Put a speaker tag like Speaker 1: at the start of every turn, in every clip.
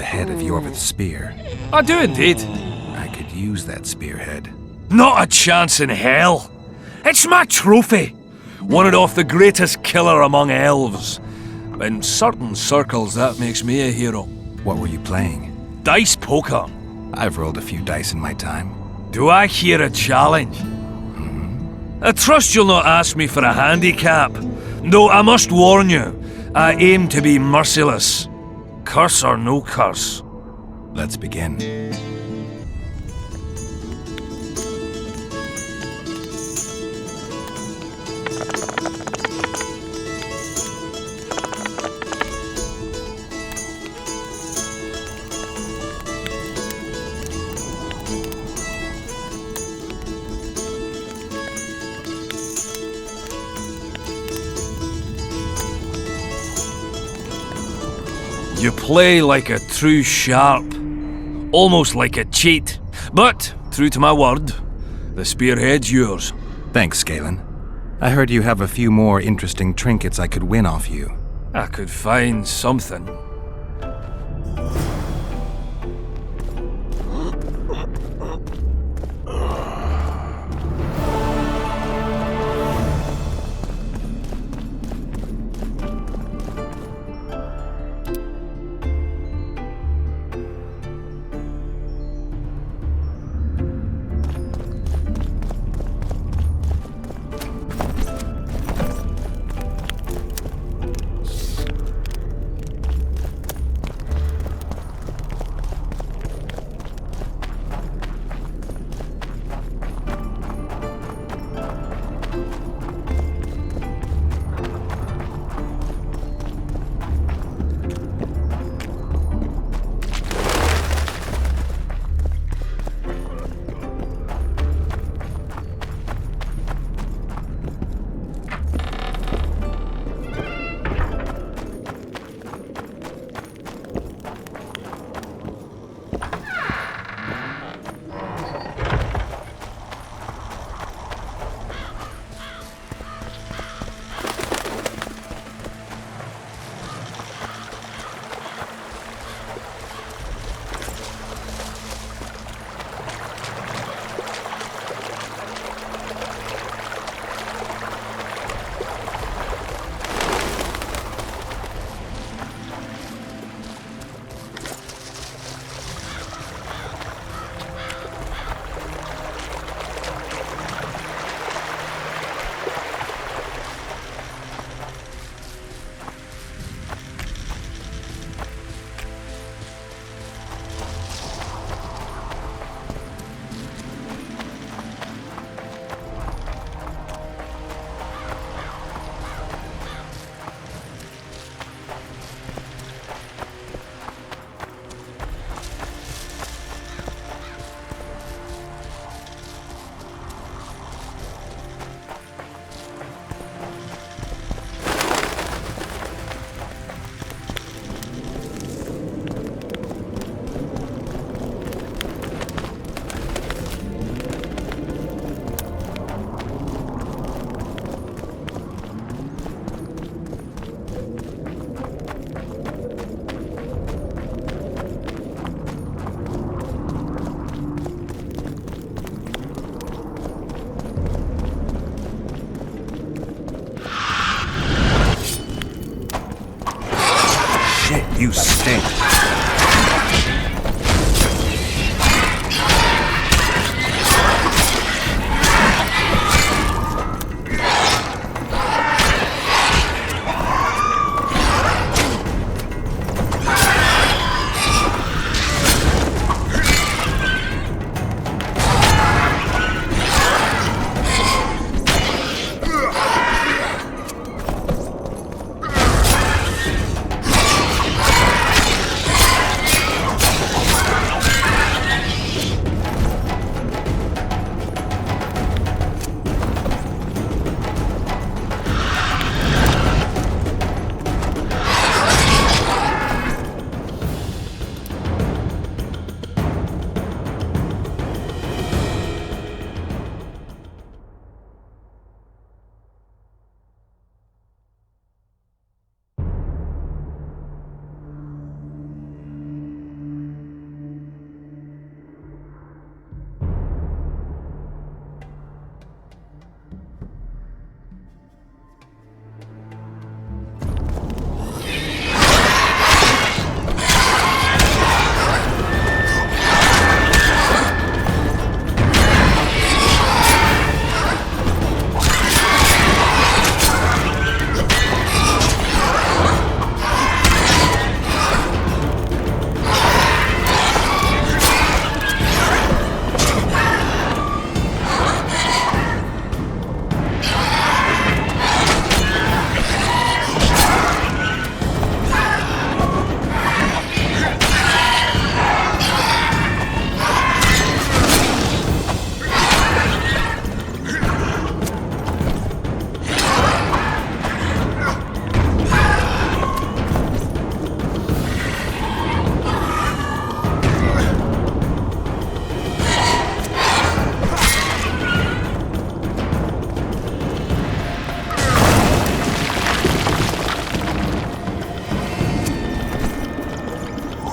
Speaker 1: the head of Yorvith's spear.
Speaker 2: I do indeed.
Speaker 1: I could use that spearhead.
Speaker 2: Not a chance in hell. It's my trophy. Won it off the greatest killer among elves. In certain circles, that makes me a hero.
Speaker 1: What were you playing?
Speaker 2: Dice poker.
Speaker 1: I've rolled a few dice in my time.
Speaker 2: Do I hear a challenge? I trust you'll not ask me for a handicap. Though I must warn you, I aim to be merciless. Curse or no curse.
Speaker 1: Let's begin.
Speaker 2: You play like a true sharp, almost like a cheat. But, true to my word, the spearhead's yours.
Speaker 1: Thanks, Scalen. I heard you have a few more interesting trinkets I could win off you.
Speaker 2: I could find something.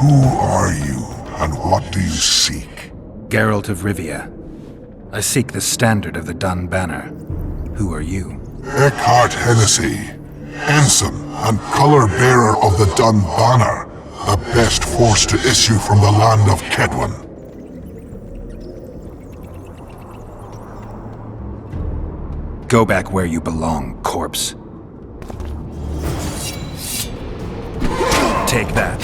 Speaker 3: Who are you, and what do you seek?
Speaker 1: Geralt of Rivia. I seek the standard of the Dun Banner. Who are you?
Speaker 3: Eckhart Hennessy, ensign and color-bearer of the Dun Banner, the best force to issue from the land of Kedwen.
Speaker 1: Go back where you belong, corpse. Take that.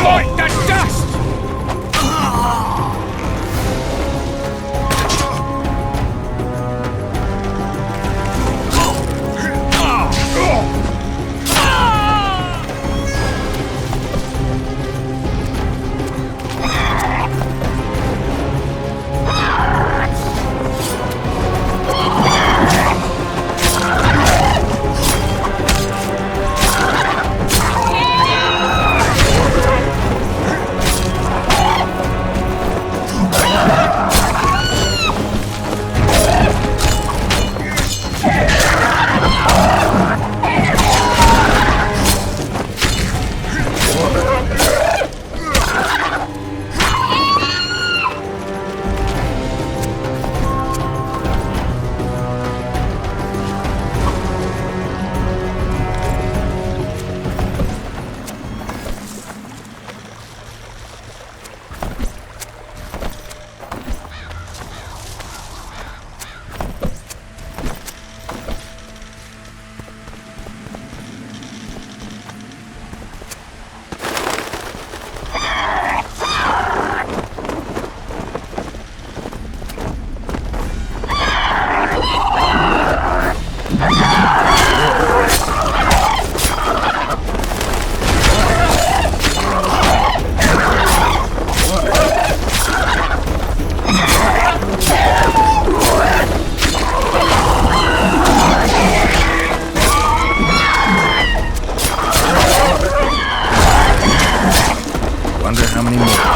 Speaker 2: Bite the dust!
Speaker 1: Wonder how many more.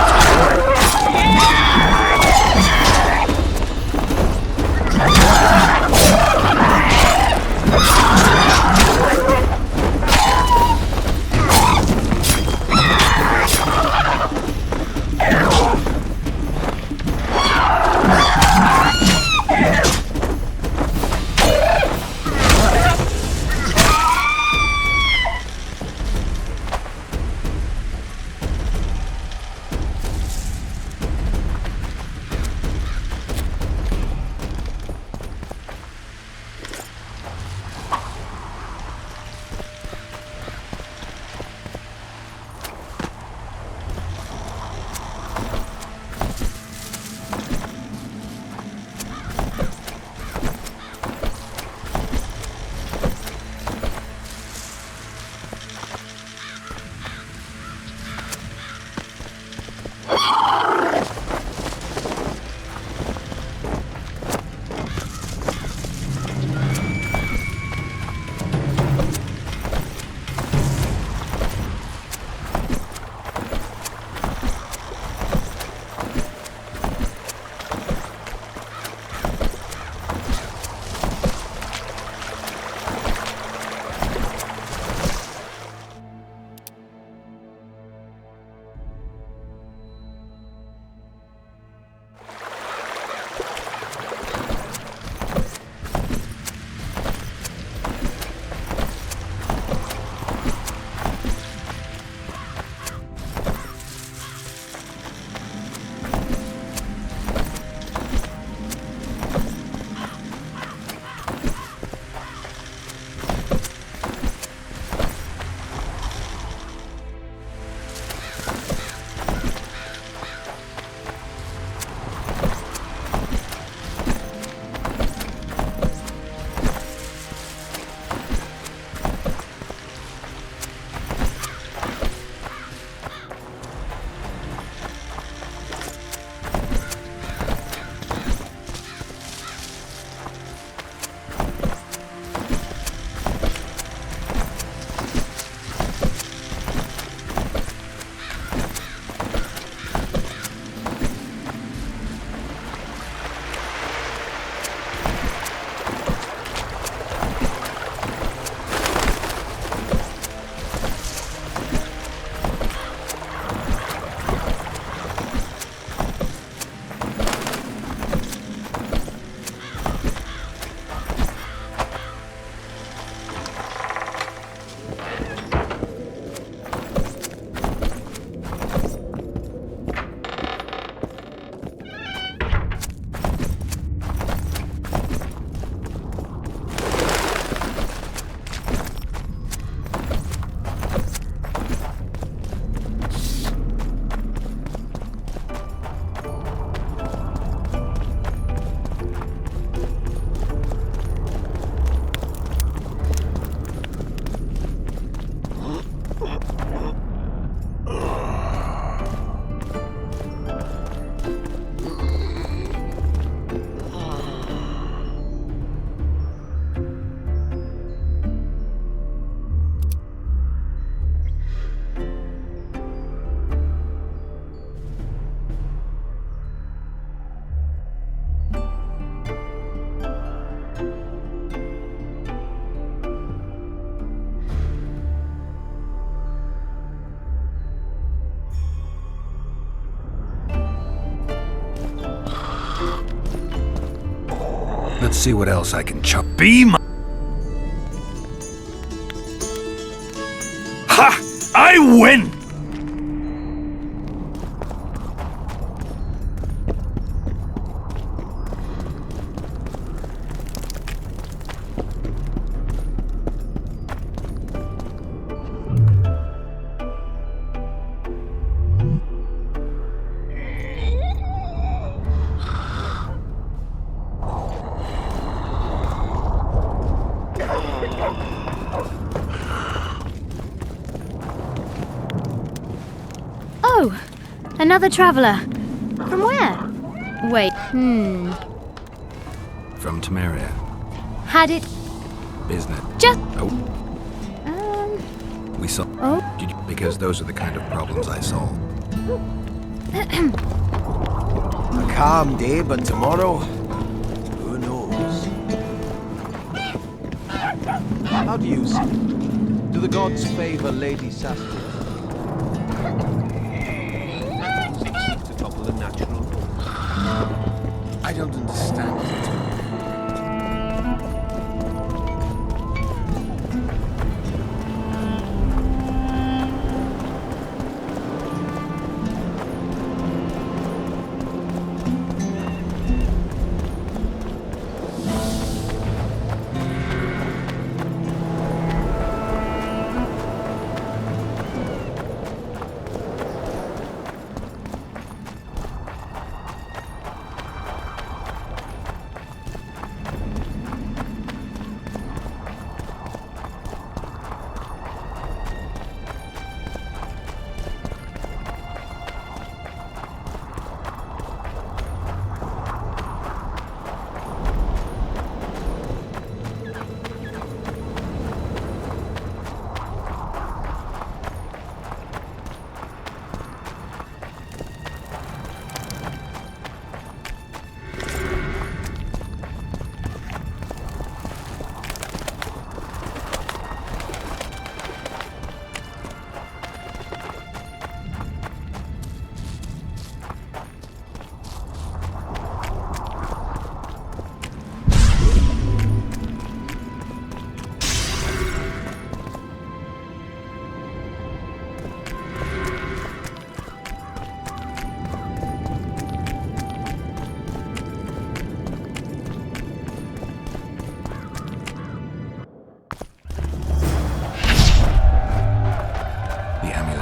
Speaker 1: Let's see what else I can chop.
Speaker 2: Be my... Ha! I win!
Speaker 4: Oh, another traveller. From where? Wait,
Speaker 1: From Temeria.
Speaker 4: had it
Speaker 1: Business.
Speaker 4: just...
Speaker 1: Oh, we saw.
Speaker 4: Oh.
Speaker 1: Because those are the kind of problems I solve.
Speaker 5: A calm day, but tomorrow, who knows? How do you see? Do the gods favor Lady Saskia? To topple the natural law.
Speaker 1: I don't understand it.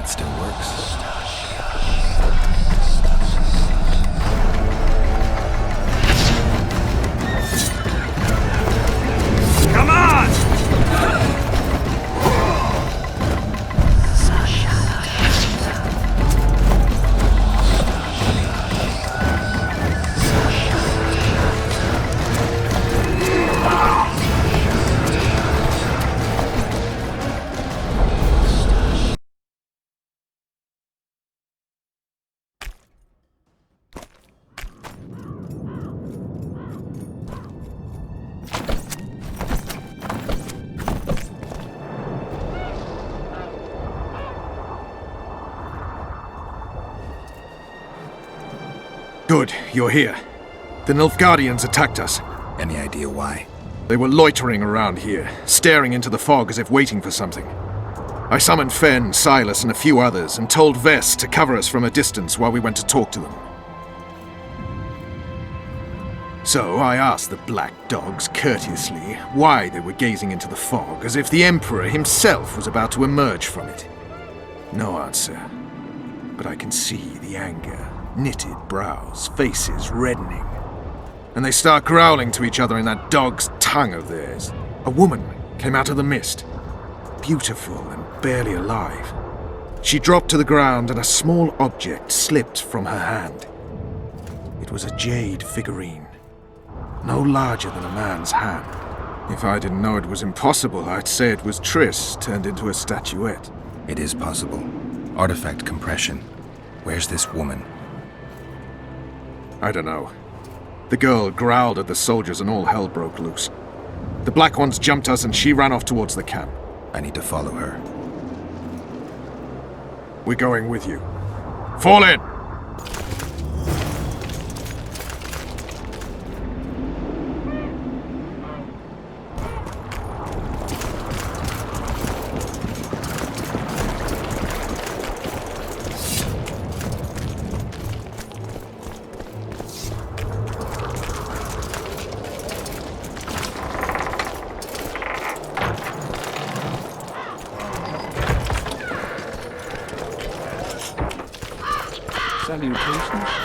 Speaker 1: Still works.
Speaker 2: Come on!
Speaker 6: Good, you're here. The Nilfgaardians attacked us.
Speaker 1: Any idea why?
Speaker 6: They were loitering around here, staring into the fog as if waiting for something. I summoned Fen, Silas, and a few others, and told Vess to cover us from a distance while we went to talk to them. So I asked the black dogs courteously why they were gazing into the fog as if the Emperor himself was about to emerge from it. No answer. But I can see the anger, knitted brows, faces reddening. And they start growling to each other in that dog's tongue of theirs. A woman came out of the mist, beautiful and barely alive. She dropped to the ground and a small object slipped from her hand. It was a jade figurine, no larger than a man's hand. If I didn't know it was impossible, I'd say it was Triss turned into a statuette.
Speaker 1: It is possible. Artifact compression. Where's this woman?
Speaker 6: I don't know. The girl growled at the soldiers and all hell broke loose. The Black Ones jumped us and she ran off towards the camp.
Speaker 1: I need to follow her.
Speaker 6: We're going with you. Fall in!
Speaker 7: Salutations.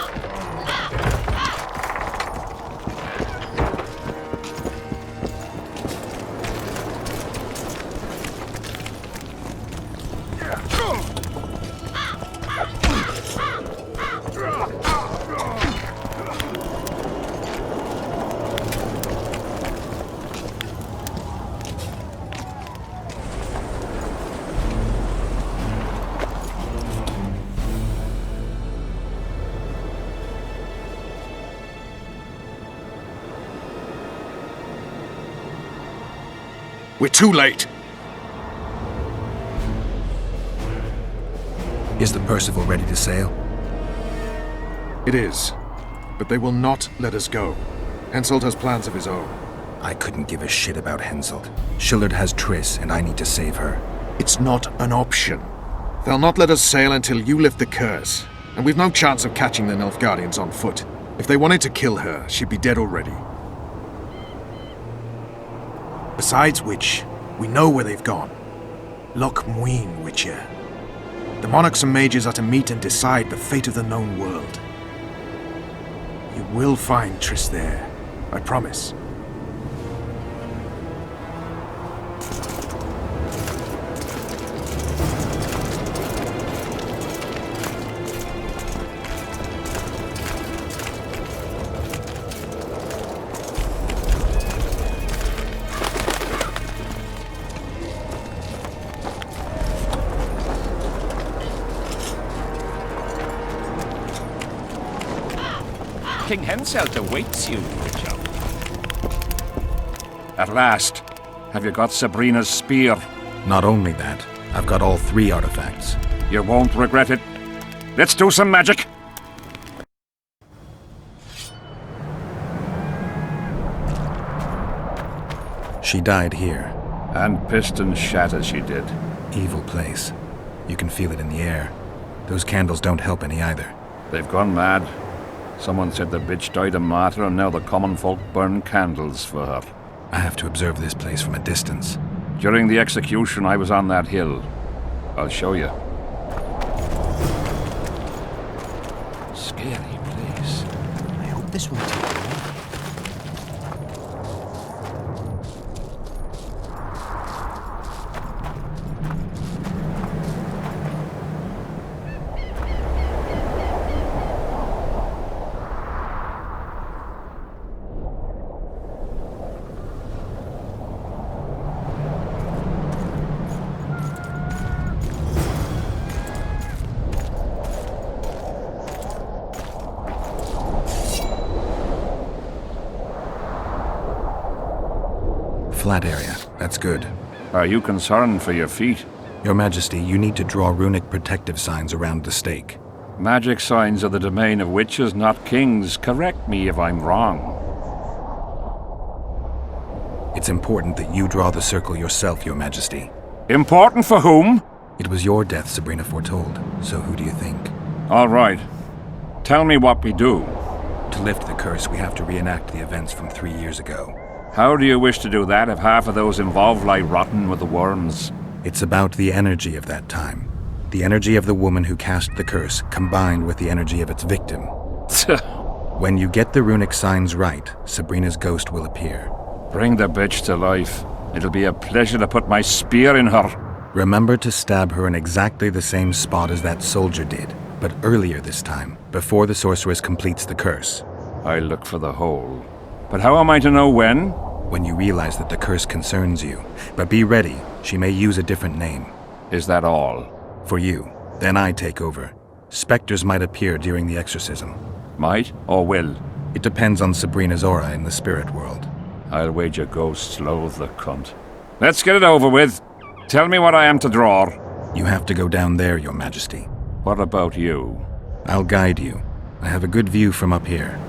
Speaker 6: We're too late.
Speaker 1: Is the Percival ready to sail?
Speaker 6: It is. But they will not let us go. Henselt has plans of his own.
Speaker 1: I couldn't give a shit about Henselt. Shillard has Triss, and I need to save her.
Speaker 6: It's not an option. They'll not let us sail until you lift the curse. And we've no chance of catching the Nilfgaardians on foot. If they wanted to kill her, she'd be dead already. Besides which, we know where they've gone. Loch Muin, Witcher. The monarchs and mages are to meet and decide the fate of the known world. You will find Triss there, I promise.
Speaker 7: King Henselt awaits you, Richard.
Speaker 2: At last. Have you got Sabrina's spear?
Speaker 1: Not only that, I've got all 3 artifacts.
Speaker 2: You won't regret it. Let's do some magic.
Speaker 1: She died here.
Speaker 2: And piston shat as she did.
Speaker 1: Evil place. You can feel it in the air. Those candles don't help any either.
Speaker 2: They've gone mad. Someone said the bitch died a martyr, and now the common folk burn candles for her.
Speaker 1: I have to observe this place from a distance.
Speaker 2: During the execution, I was on that hill. I'll show you.
Speaker 7: Scary place. I hope this won't take long.
Speaker 1: Flat area. That's good.
Speaker 2: Are you concerned for your feet?
Speaker 1: Your Majesty, you need to draw runic protective signs around the stake.
Speaker 2: Magic signs are the domain of witches, not kings. Correct me if I'm wrong.
Speaker 1: It's important that you draw the circle yourself, Your Majesty.
Speaker 2: Important for whom?
Speaker 1: It was your death Sabrina foretold, so who do you think?
Speaker 2: All right. Tell me what we do.
Speaker 1: To lift the curse, we have to reenact the events from 3 years ago.
Speaker 2: How do you wish to do that if half of those involved lie rotten with the worms?
Speaker 1: It's about the energy of that time. The energy of the woman who cast the curse, combined with the energy of its victim. When you get the runic signs right, Sabrina's ghost will appear.
Speaker 2: Bring the bitch to life. It'll be a pleasure to put my spear in her.
Speaker 1: Remember to stab her in exactly the same spot as that soldier did, but earlier this time, before the sorceress completes the curse.
Speaker 2: I'll look for the hole. But how am I to know when?
Speaker 1: When you realize that the curse concerns you. But be ready, she may use a different name.
Speaker 2: Is that all?
Speaker 1: For you. Then I take over. Spectres might appear during the exorcism.
Speaker 2: Might or will?
Speaker 1: It depends on Sabrina's aura in the spirit world.
Speaker 2: I'll wager ghosts loathe the cunt. Let's get it over with. Tell me what I am to draw.
Speaker 1: You have to go down there, Your Majesty.
Speaker 2: What about you?
Speaker 1: I'll guide you. I have a good view from up here.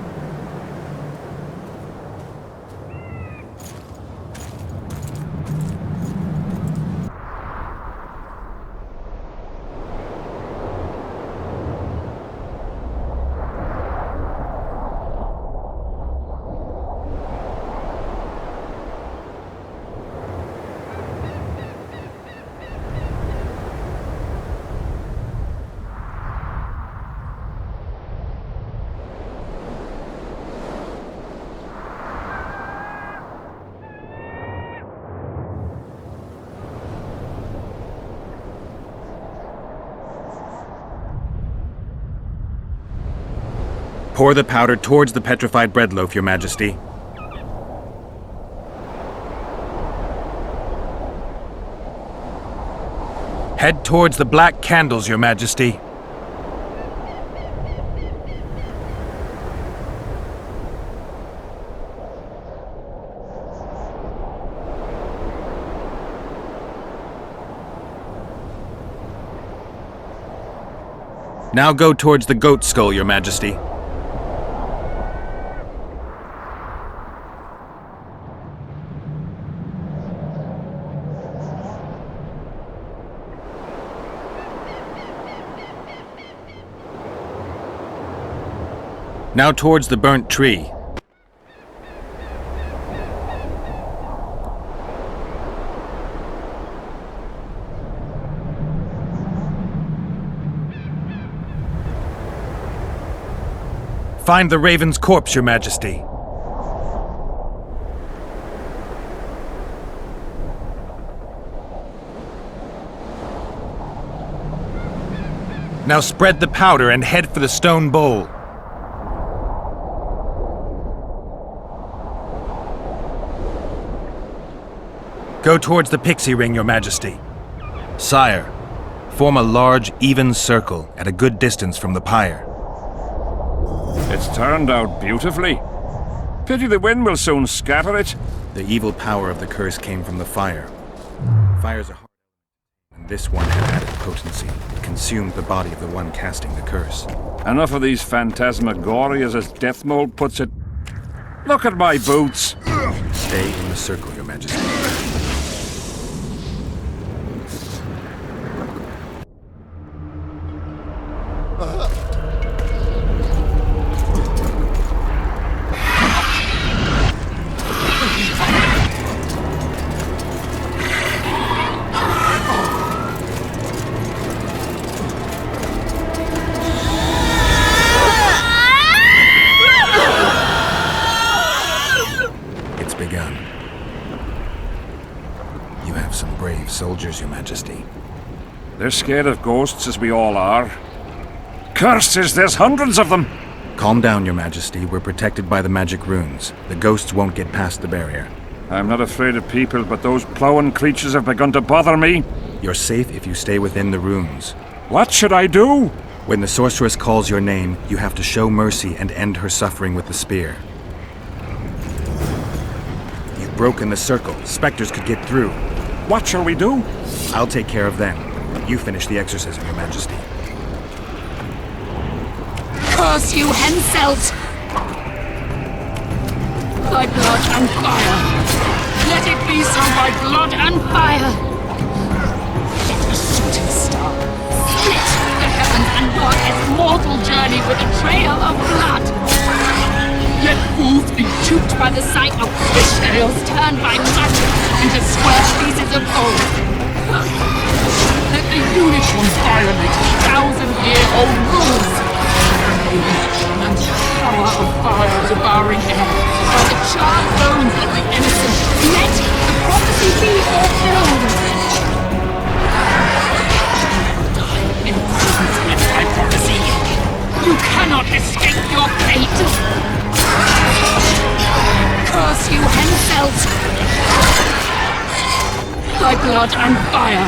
Speaker 1: Pour the powder towards the petrified bread loaf, Your Majesty. Head towards the black candles, Your Majesty. Now go towards the goat skull, Your Majesty. Now towards the burnt tree. Find the raven's corpse, Your Majesty. Now spread the powder and head for the stone bowl. Go towards the pixie ring, Your Majesty. Sire, form a large, even circle at a good distance from the pyre.
Speaker 7: It's turned out beautifully. Pity the wind will soon scatter it.
Speaker 1: The evil power of the curse came from the fire. Fires are hard, and this one had added potency. It consumed the body of the one casting the curse.
Speaker 7: Enough of these phantasmagorias, as Deathmold puts it. Look at my boots.
Speaker 1: Stay in the circle, Your Majesty. Begun. You have some brave soldiers, Your Majesty.
Speaker 7: They're scared of ghosts, as we all are. Curses, there's hundreds of them!
Speaker 1: Calm down, Your Majesty. We're protected by the magic runes. The ghosts won't get past the barrier.
Speaker 7: I'm not afraid of people, but those plowing creatures have begun to bother me.
Speaker 1: You're safe if you stay within the runes.
Speaker 7: What should I do?
Speaker 1: When the sorceress calls your name, you have to show mercy and end her suffering with the spear. Broken the circle. Spectres could get through.
Speaker 7: What shall we do?
Speaker 1: I'll take care of them. You finish the exorcism, Your Majesty.
Speaker 8: Curse you, Henselt! Thy blood and fire! Let it be so by blood and fire! Let the shooting star split the heavens and mark its mortal journey with a trail of blood! Let wolves be duped by the sight of fish scales turned by magic into square pieces of gold. Let the unicorn violate 1,000-year-old rules. And the power of fire devouring air, by the charred bones of the innocent, let the prophecy be fulfilled. Innocence with my prophecy. You cannot escape your fate. Curse you, Henselt! By blood and fire!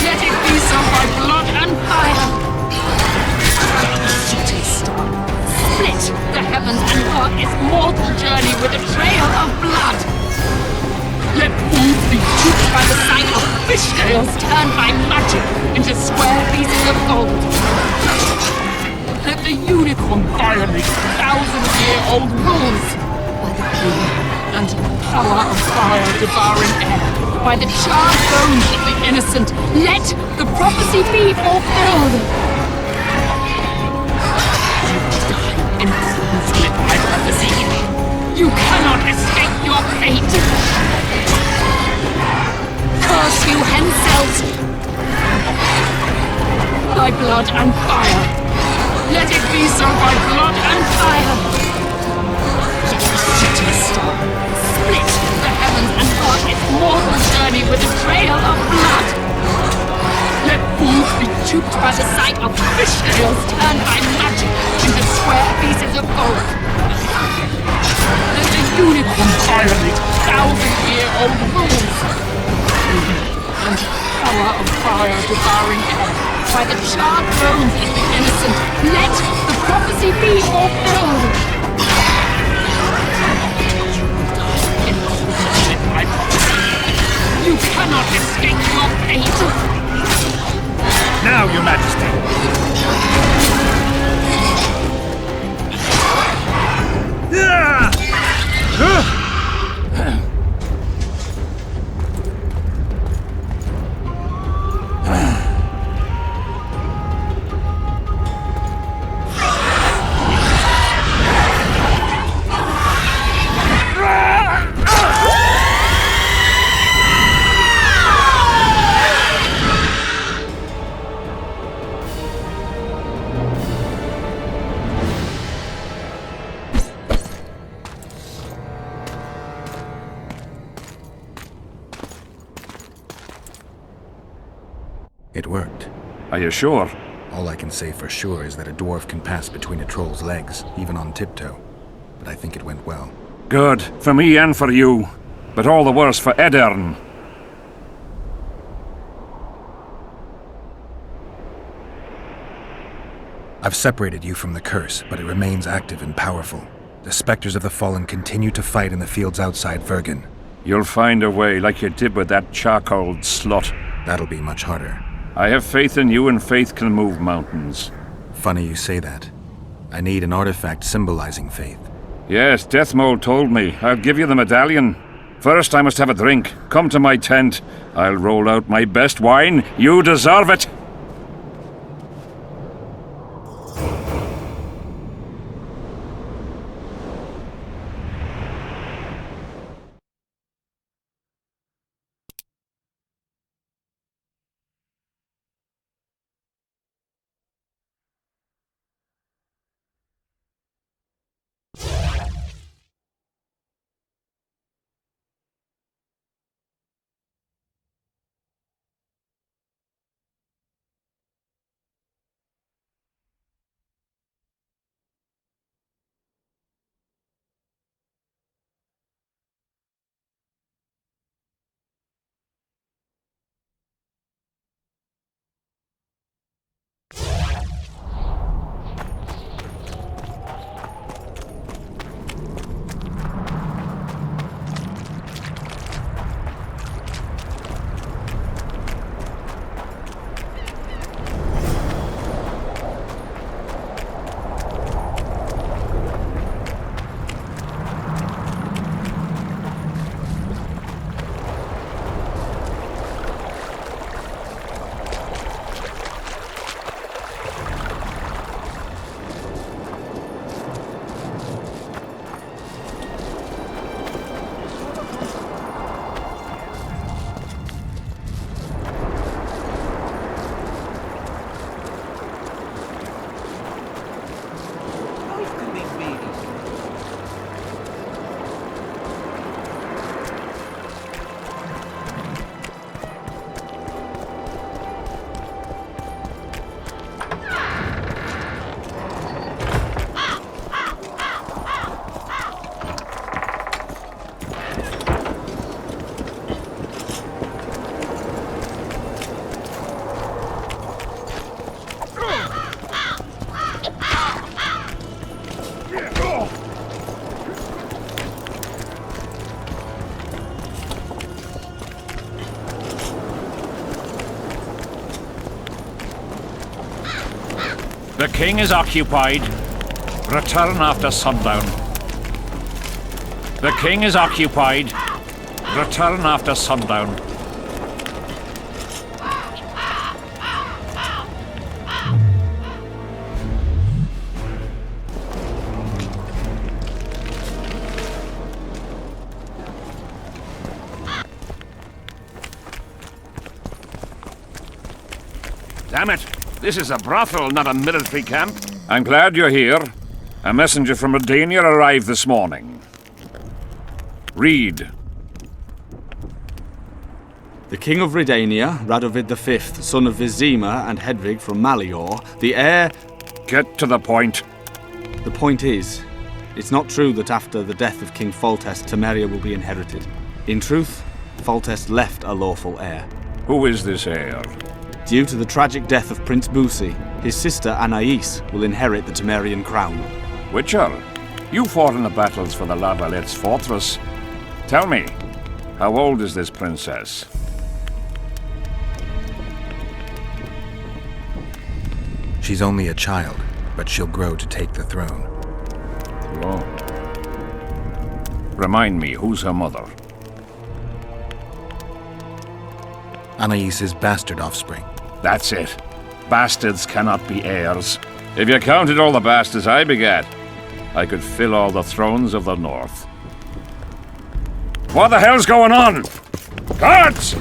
Speaker 8: Let it be so by blood and fire! The shooting star split the heavens and mark its mortal journey with a trail of blood! Let wolves be duped by the sight of fish scales turned by magic into square pieces of gold! Let the unicorn violate 1,000-year-old rules! By the pain and power of fire devouring air, by the charred bones of the innocent, let the prophecy be fulfilled! You die in accordance with my prophecy. You cannot escape your fate! Curse you, Henselt! By blood and fire! Let it be so by blood and fire! Let the shooting star split the heavens and mark its mortal journey with a trail of blood! Let fools be duped by the sight of fish scales turned by magic into square pieces of oath. Let the unicorn violate 1,000-year-old rules. And power of fire devouring air, by the charred bones of the innocent, let the prophecy be fulfilled. You cannot escape your fate!
Speaker 7: Now, Your Majesty!
Speaker 1: It worked.
Speaker 7: Are you sure?
Speaker 1: All I can say for sure is that a dwarf can pass between a troll's legs, even on tiptoe. But I think it went well.
Speaker 7: Good. For me and for you. But all the worse for Edern.
Speaker 1: I've separated you from the curse, but it remains active and powerful. The specters of the fallen continue to fight in the fields outside Vergen.
Speaker 7: You'll find a way, like you did with that charcoal slut.
Speaker 1: That'll be much harder.
Speaker 7: I have faith in you, and faith can move mountains.
Speaker 1: Funny you say that. I need an artifact symbolizing faith.
Speaker 7: Yes, Deathmold told me. I'll give you the medallion. First, I must have a drink. Come to my tent. I'll roll out my best wine. You deserve it! The king is occupied. Return after sundown. The king is occupied. Return after sundown. Damn it! This is a brothel, not a military camp. I'm glad you're here. A messenger from Redania arrived this morning. Read.
Speaker 9: The King of Redania, Radovid V, son of Vizima and Hedvig from Malior, the heir...
Speaker 7: Get to the point.
Speaker 9: The point is, it's not true that after the death of King Foltest, Temeria will be inherited. In truth, Foltest left a lawful heir.
Speaker 7: Who is this heir?
Speaker 9: Due to the tragic death of Prince Busi, his sister Anais will inherit the Temerian crown.
Speaker 7: Witcher, you fought in the battles for the La Valette's fortress. Tell me, how old is this princess?
Speaker 1: She's only a child, but she'll grow to take the throne.
Speaker 7: Oh. Remind me, who's her mother?
Speaker 1: Anais' bastard offspring.
Speaker 7: That's it. Bastards cannot be heirs. If you counted all the bastards I begat, I could fill all the thrones of the north. What the hell's going on? Guards!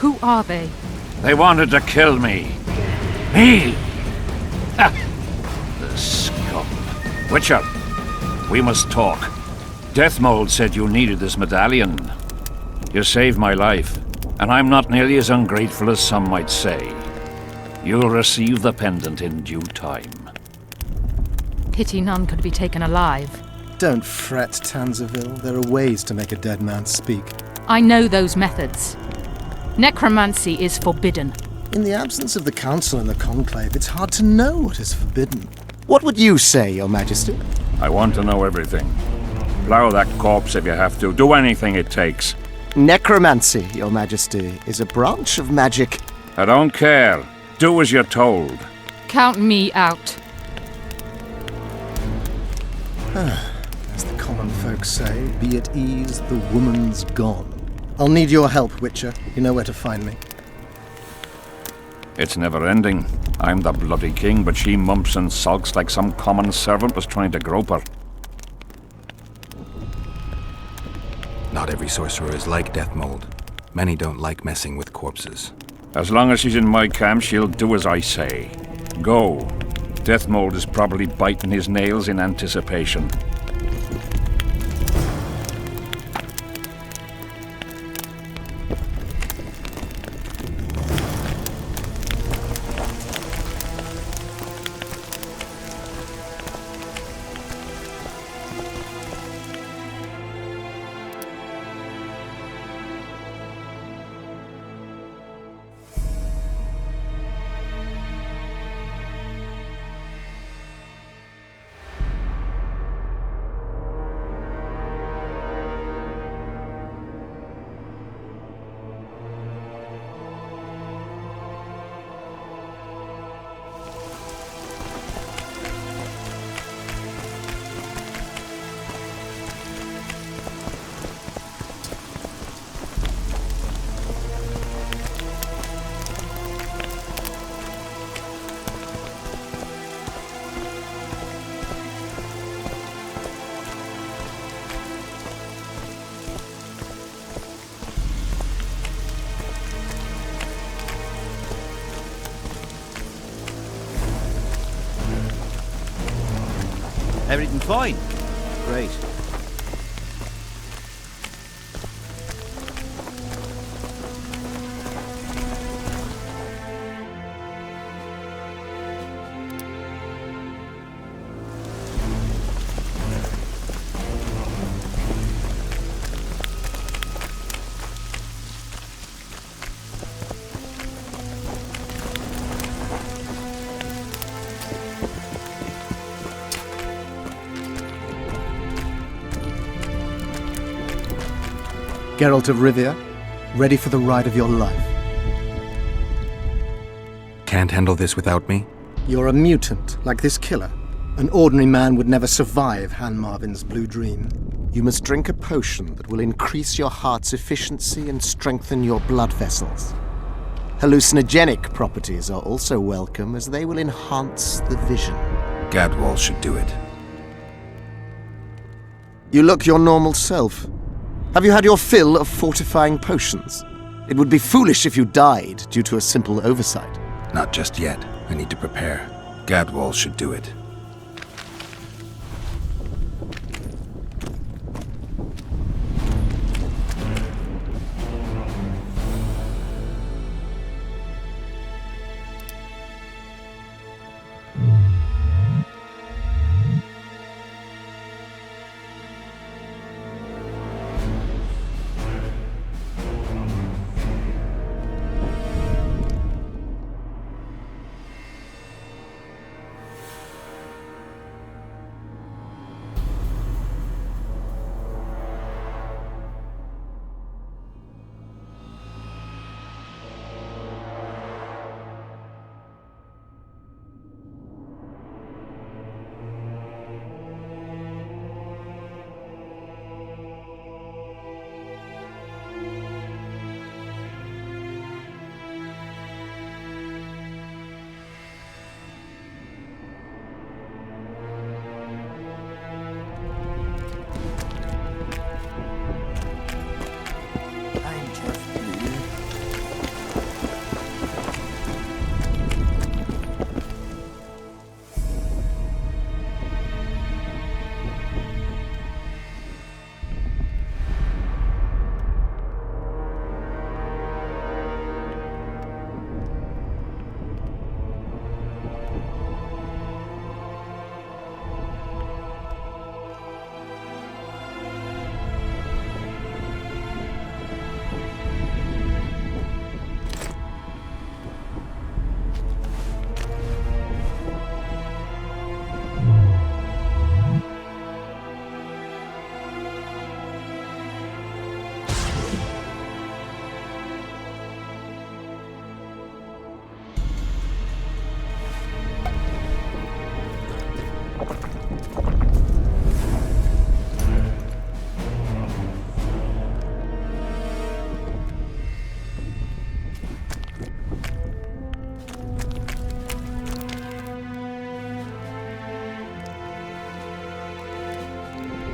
Speaker 8: Who are they?
Speaker 7: They wanted to kill me. Me! Ha! The scum. Witcher, we must talk. Deathmold said you needed this medallion. You saved my life, and I'm not nearly as ungrateful as some might say. You'll receive the pendant in due time.
Speaker 8: Pity none could be taken alive.
Speaker 10: Don't fret, Tanzaville. There are ways to make a dead man speak.
Speaker 8: I know those methods. Necromancy is forbidden.
Speaker 10: In the absence of the Council and the Conclave, it's hard to know what is forbidden. What would you say, Your Majesty?
Speaker 7: I want to know everything. Plow that corpse if you have to. Do anything it takes.
Speaker 10: Necromancy, Your Majesty, is a branch of magic.
Speaker 7: I don't care. Do as you're told.
Speaker 8: Count me out.
Speaker 10: As the common folk say, be at ease, the woman's gone. I'll need your help, Witcher. You know where to find me.
Speaker 7: It's never ending. I'm the bloody king, but she mumps and sulks like some common servant was trying to grope her.
Speaker 1: Not every sorcerer is like Deathmold. Many don't like messing with corpses.
Speaker 7: As long as she's in my camp, she'll do as I say. Go. Deathmold is probably biting his nails in anticipation.
Speaker 5: Everything fine? Great.
Speaker 10: Geralt of Rivia, ready for the ride of your life.
Speaker 1: Can't handle this without me?
Speaker 10: You're a mutant, like this killer. An ordinary man would never survive Han Marvin's blue dream. You must drink a potion that will increase your heart's efficiency and strengthen your blood vessels. Hallucinogenic properties are also welcome, as they will enhance the vision.
Speaker 1: Gadwall should do it.
Speaker 10: You look your normal self. Have you had your fill of fortifying potions? It would be foolish if you died due to a simple oversight.
Speaker 1: Not just yet. I need to prepare. Gadwall should do it.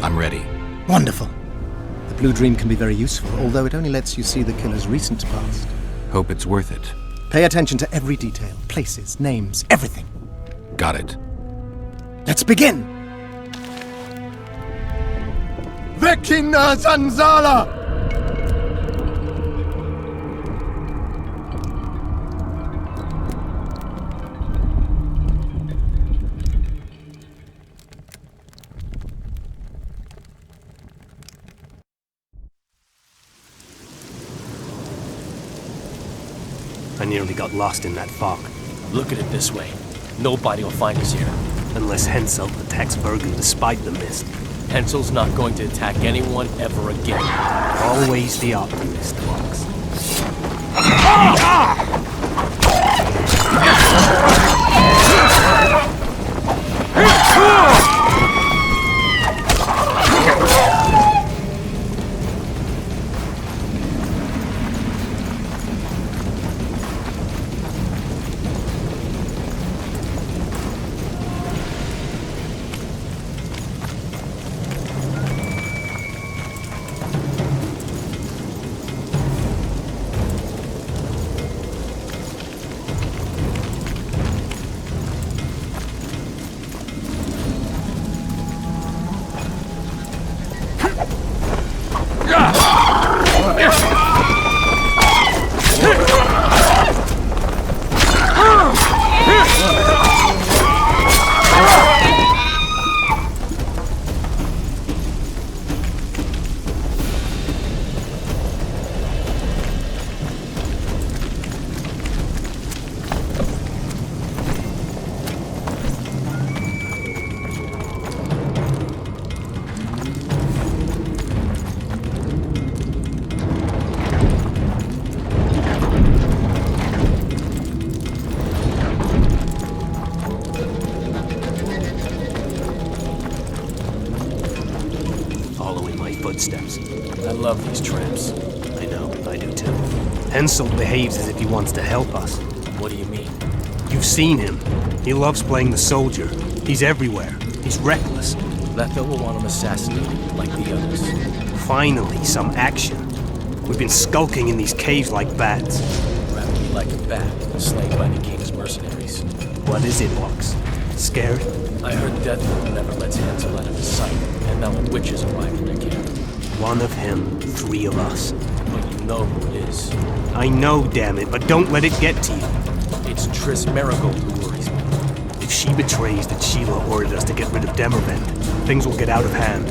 Speaker 1: I'm ready.
Speaker 10: Wonderful. The blue dream can be very useful, although it only lets you see the killer's recent past.
Speaker 1: Hope it's worth it.
Speaker 10: Pay attention to every detail, places, names, everything.
Speaker 1: Got it.
Speaker 10: Let's begin! Vecina Zanzala!
Speaker 11: I nearly got lost in that fog.
Speaker 12: Look at it this way. Nobody will find us here.
Speaker 11: Unless Hensel attacks Bergen despite the mist.
Speaker 12: Hensel's not going to attack anyone ever again.
Speaker 11: Always the optimist, Fox. my footsteps.
Speaker 12: I love these traps.
Speaker 11: I know, I do too. Henselt behaves as if he wants to help us.
Speaker 12: What do you mean?
Speaker 11: You've seen him. He loves playing the soldier. He's everywhere. He's reckless.
Speaker 12: Letho will want him assassinated, like the others.
Speaker 11: Finally, some action. We've been skulking in these caves like bats.
Speaker 12: Rather be like a bat, slain by the king's mercenaries.
Speaker 11: What is it, Lux? Scared?
Speaker 12: I heard Deathwood never lets Hansel out of his sight, and now a witch has arrived in their camp.
Speaker 11: One of him, 3 of us.
Speaker 12: But you know who it is.
Speaker 11: I know, damn it, but don't let it get to you.
Speaker 12: It's Triss Merigold who worries me.
Speaker 11: If she betrays that Sheila ordered us to get rid of Demervend, things will get out of hand.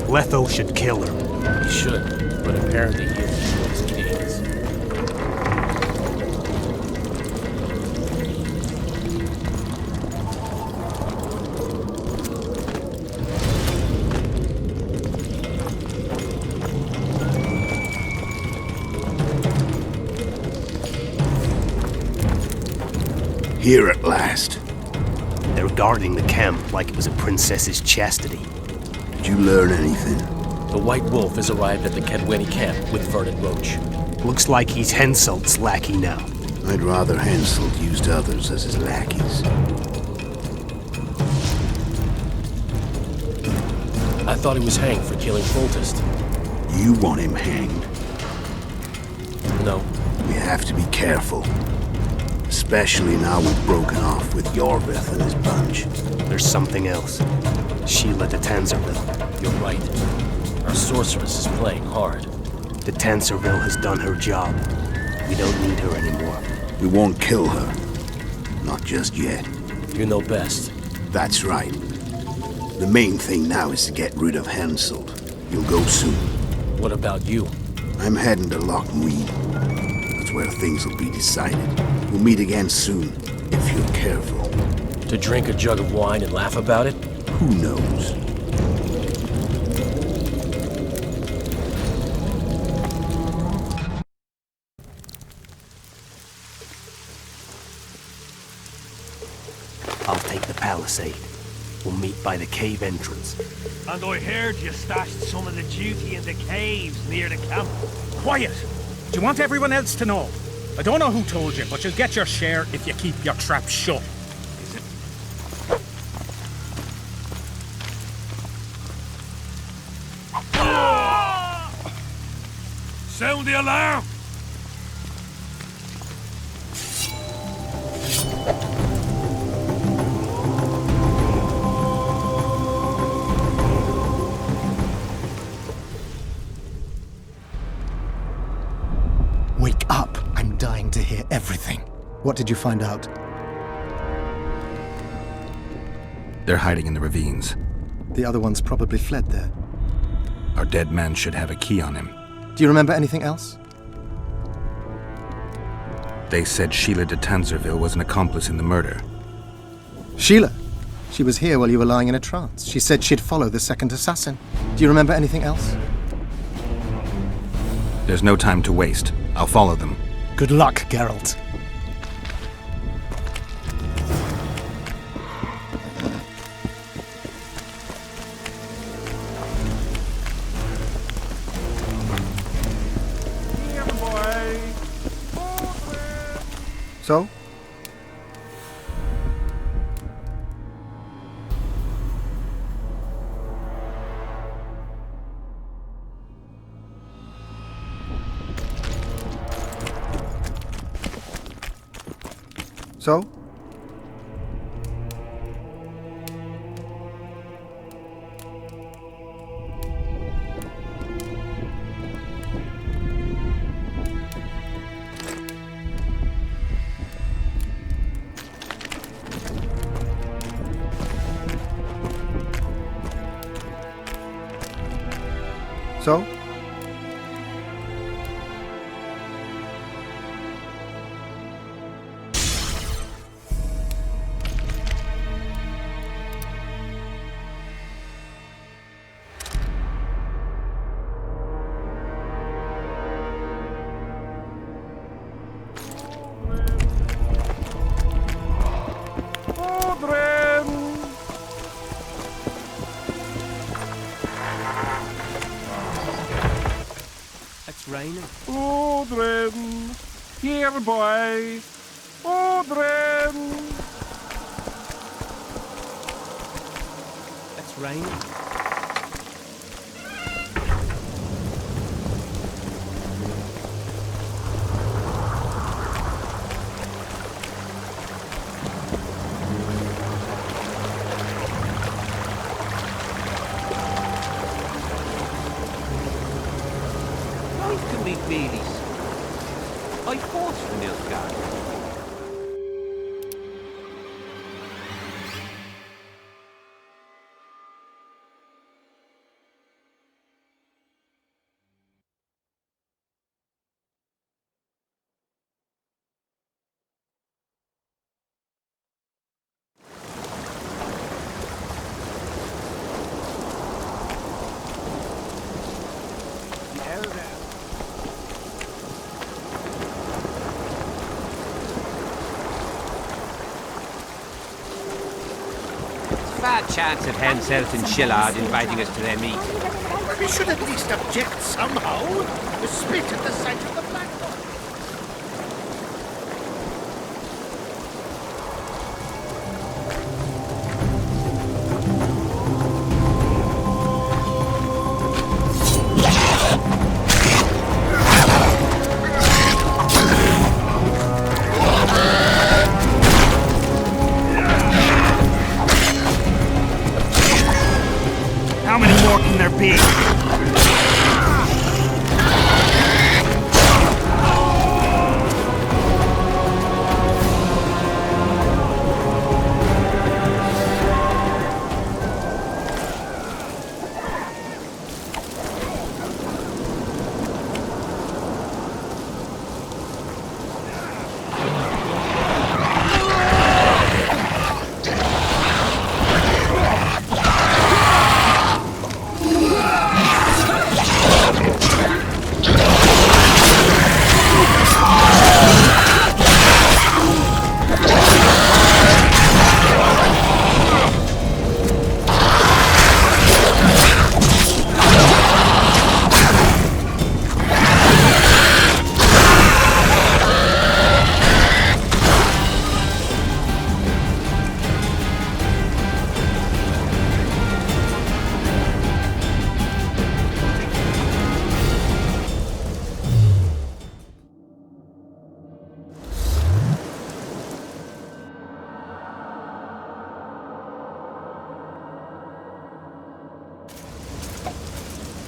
Speaker 11: Letho should kill her.
Speaker 12: He should, but apparently he'll destroy his caves.
Speaker 13: Here at last.
Speaker 11: They're guarding the camp like it was a princess's chastity.
Speaker 13: Did you learn anything?
Speaker 12: The White Wolf has arrived at the Kedweni camp with Vernon Roach.
Speaker 11: Looks like he's Henselt's lackey now.
Speaker 13: I'd rather Henselt used others as his lackeys.
Speaker 12: I thought he was hanged for killing Foltest.
Speaker 13: You want him hanged?
Speaker 12: No.
Speaker 13: We have to be careful. Especially now we've broken off with Yorvith and his bunch.
Speaker 11: There's something else. Sheila de Tanserville.
Speaker 12: You're right. Our sorceress is playing hard.
Speaker 11: De Tanserville has done her job. We don't need her anymore.
Speaker 13: We won't kill her. Not just yet.
Speaker 12: You know best.
Speaker 13: That's right. The main thing now is to get rid of Henselt. You'll go soon.
Speaker 12: What about you?
Speaker 13: I'm heading to Lochmuir. That's where things will be decided. We'll meet again soon, if you're careful.
Speaker 12: To drink a jug of wine and laugh about it?
Speaker 13: Who knows?
Speaker 11: I'll take the palisade. We'll meet by the cave entrance.
Speaker 2: And I heard you stashed some of the duty in the caves near the camp.
Speaker 14: Quiet! Do you want everyone else to know? I don't know who told you, but you'll get your share if you keep your trap shut.
Speaker 2: Sound the alarm!
Speaker 10: Wake up! I'm dying to hear everything. What did you find out?
Speaker 1: They're hiding in the ravines.
Speaker 10: The other ones probably fled there.
Speaker 1: Our dead man should have a key on him.
Speaker 10: Do you remember anything else?
Speaker 1: They said Sheila de Tanserville was an accomplice in the murder.
Speaker 10: Sheila? She was here while you were lying in a trance. She said she'd follow the second assassin. Do you remember anything else?
Speaker 1: There's no time to waste. I'll follow them.
Speaker 10: Good luck, Geralt. So? So? So?
Speaker 5: raining.
Speaker 15: Odrin! Here, boy! Odrin!
Speaker 5: It's raining. Life can be really simple. I fought for Nilfgaard.
Speaker 16: Bad chance of Henselt and Shillard inviting us to their meet.
Speaker 13: We should at least object somehow. The spit at the sight of the Black Dog.
Speaker 11: How many more can there be?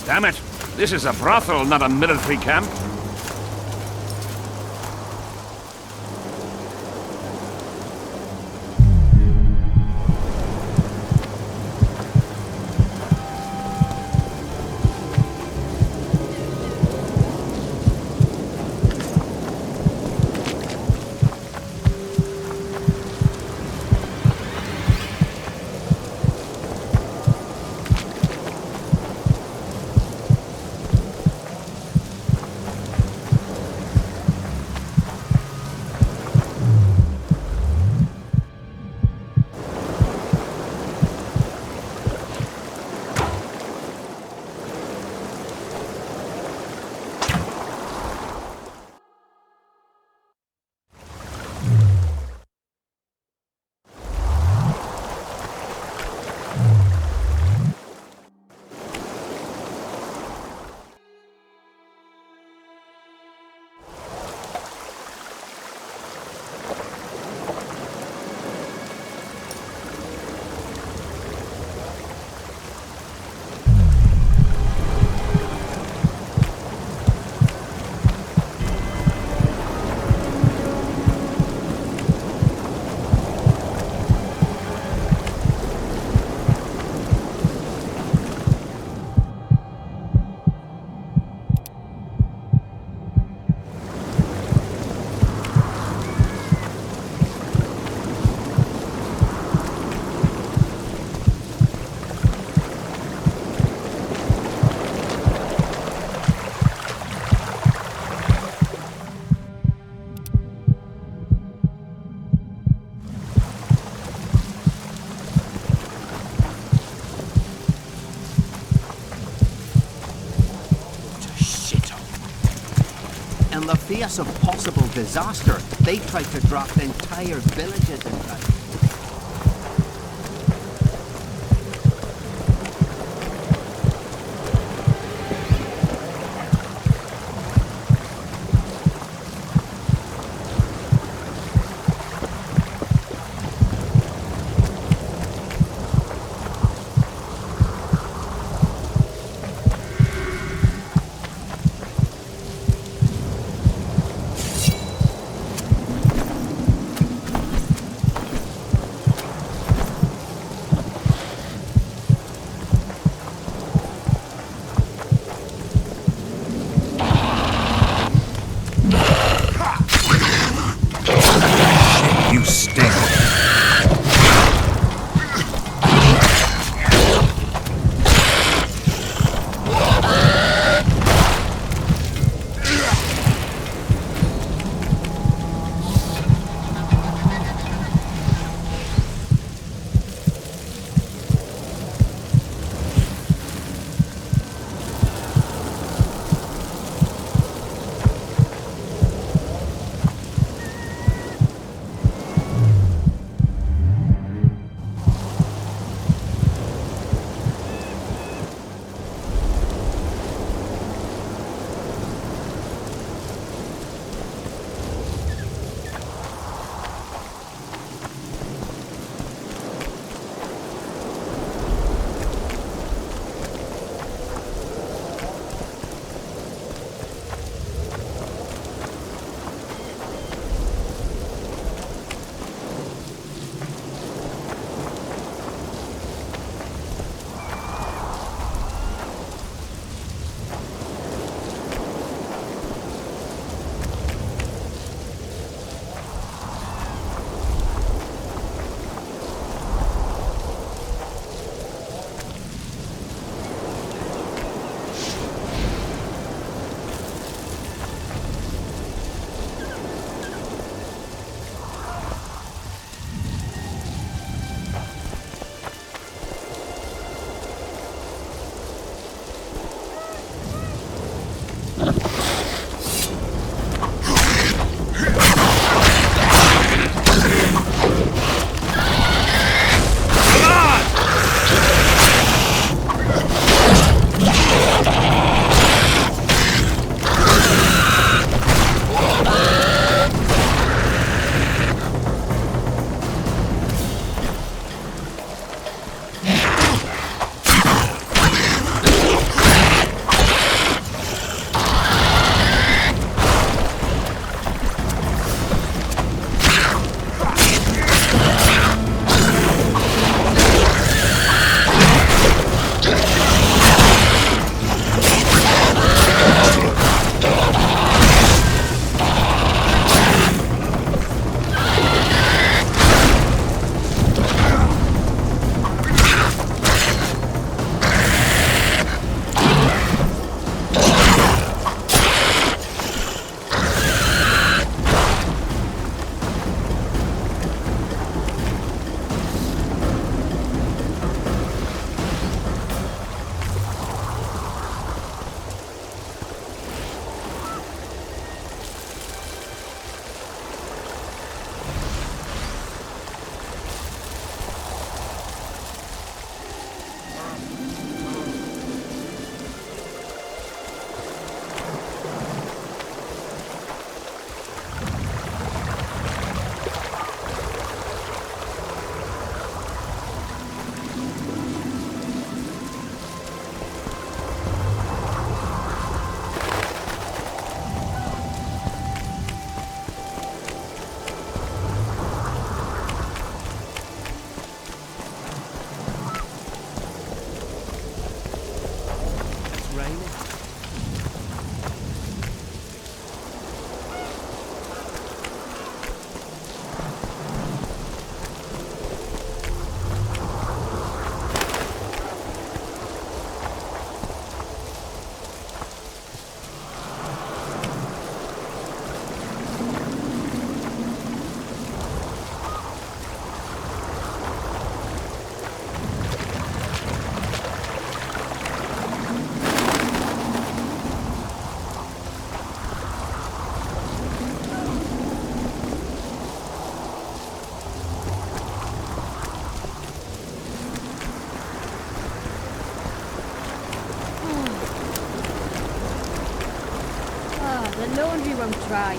Speaker 7: Damn it! This is a brothel, not a military camp.
Speaker 17: in the face of possible disaster, they tried to drop entire villages and
Speaker 4: The laundry won't dry.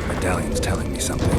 Speaker 1: Medallion's telling me something.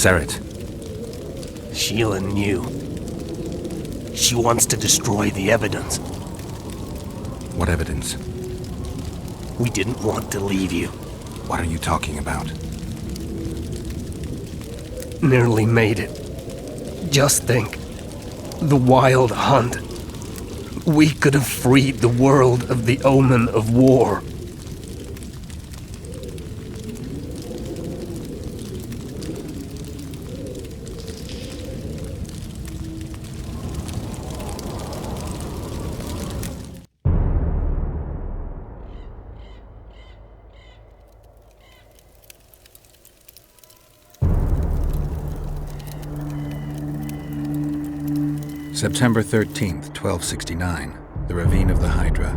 Speaker 1: Seret.
Speaker 11: Sheila knew. She wants to destroy the evidence.
Speaker 1: What evidence?
Speaker 11: We didn't want to leave you.
Speaker 1: What are you talking about?
Speaker 11: Nearly made it. Just think. The Wild Hunt. We could have freed the world of the omen of war.
Speaker 1: September 13th, 1269, the Ravine of the Hydra.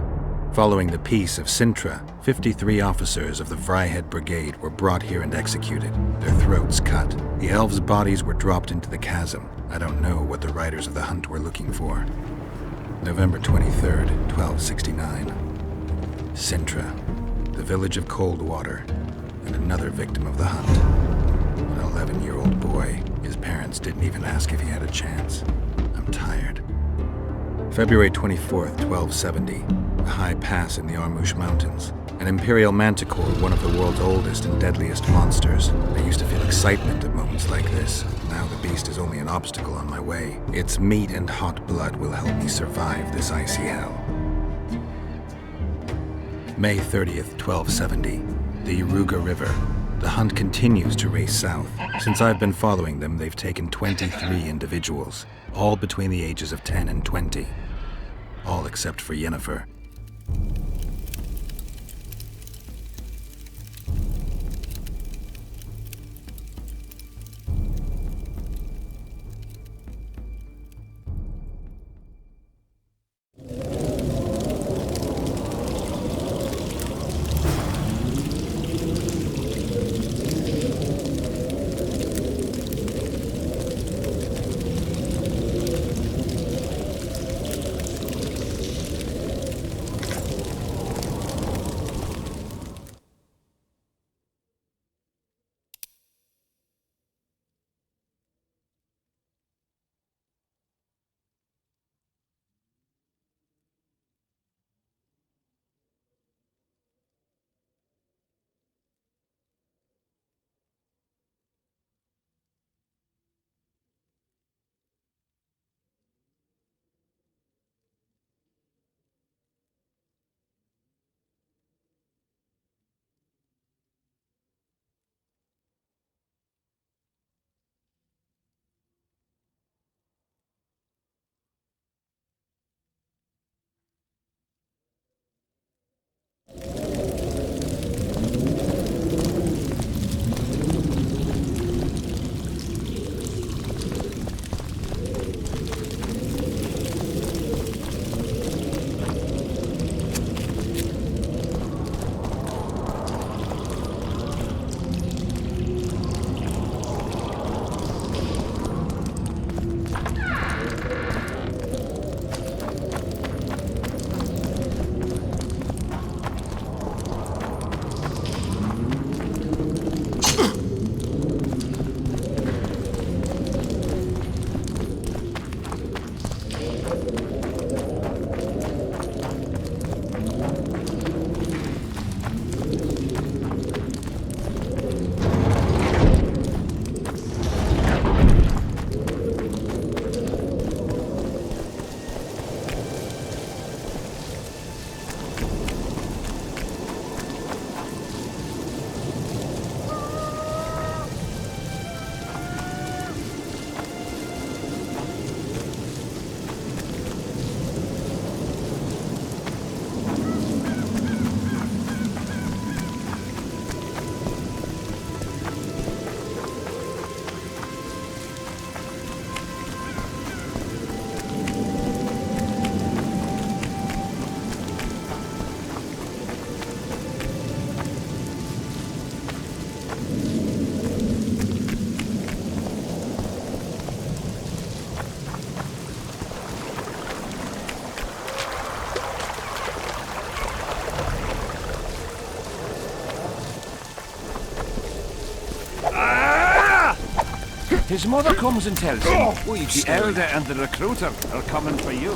Speaker 1: Following the Peace of Sintra, 53 officers of the Vryheid Brigade were brought here and executed, their throats cut. The elves' bodies were dropped into the chasm. I don't know what the riders of the hunt were looking for. November 23rd, 1269. Sintra, the village of Coldwater, and another victim of the hunt. An 11-year-old boy. His parents didn't even ask if he had a chance. I'm tired. February 24th, 1270. A high pass in the Armouche Mountains. An Imperial Manticore, one of the world's oldest and deadliest monsters. I used to feel excitement at moments like this. Now the beast is only an obstacle on my way. Its meat and hot blood will help me survive this icy hell. May 30th, 1270. The Yaruga River. The hunt continues to race south. Since I've been following them, they've taken 23 individuals, all between the ages of 10 and 20. All except for Yennefer.
Speaker 7: His mother comes and tells him, the elder and the recruiter are coming for you.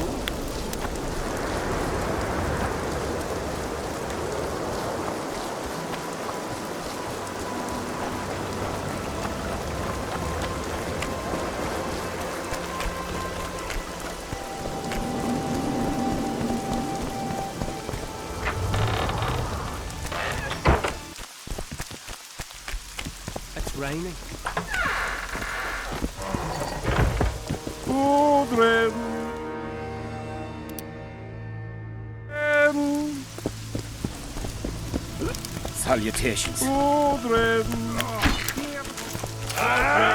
Speaker 17: It's raining.
Speaker 15: Children.
Speaker 7: Salutations.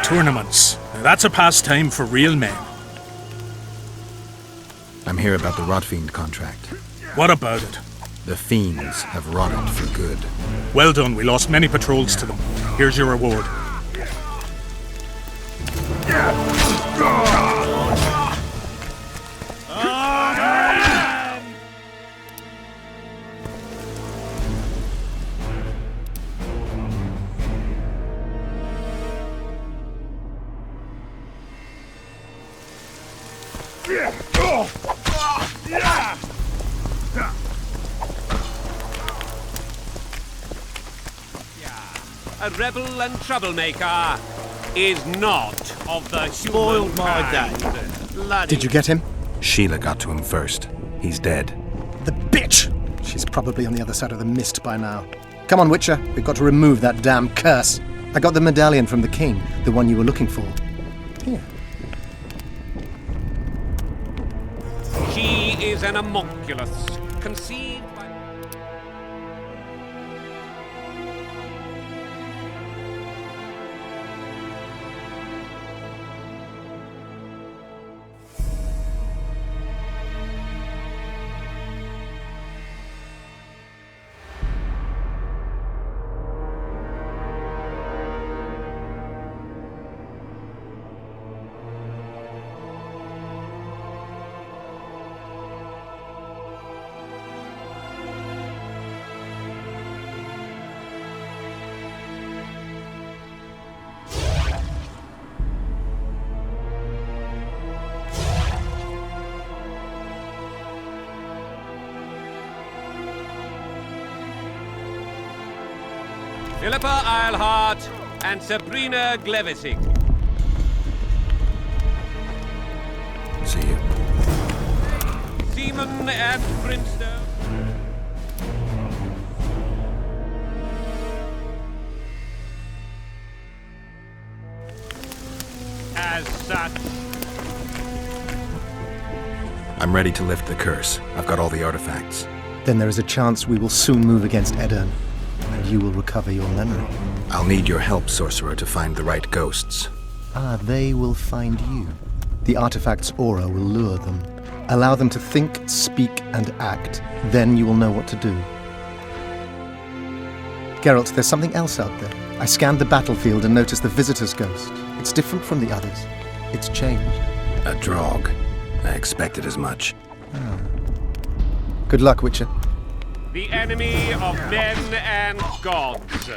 Speaker 14: Tournaments. Now that's a pastime for real men.
Speaker 1: I'm here about the Rotfiend contract.
Speaker 14: What about it?
Speaker 1: The fiends have rotted for good.
Speaker 14: Well done, we lost many patrols to them. Here's your reward.
Speaker 16: A rebel and troublemaker is not of the spoiled my day.
Speaker 10: Did you get him?
Speaker 1: Sheila got to him first. He's dead.
Speaker 10: The bitch! She's probably on the other side of the mist by now. Come on, Witcher. We've got to remove that damn curse. I got the medallion from the king, the one you were looking for. Here.
Speaker 16: She is an homunculus, conceived by... Philippa Eilhart and Sabrina Glevissig.
Speaker 1: See you.
Speaker 16: Seaman and Brimstone. As such.
Speaker 1: I'm ready to lift the curse. I've got all the artifacts.
Speaker 10: Then there is a chance we will soon move against Edirn, and you will recover your memory.
Speaker 1: I'll need your help, sorcerer, to find the right ghosts.
Speaker 10: Ah, they will find you. The artifact's aura will lure them. Allow them to think, speak, and act. Then you will know what to do. Geralt, there's something else out there. I scanned the battlefield and noticed the Visitor's Ghost. It's different from the others. It's changed.
Speaker 1: A Draug. I expected as much.
Speaker 10: Ah. Good luck, Witcher.
Speaker 16: The enemy of men and gods.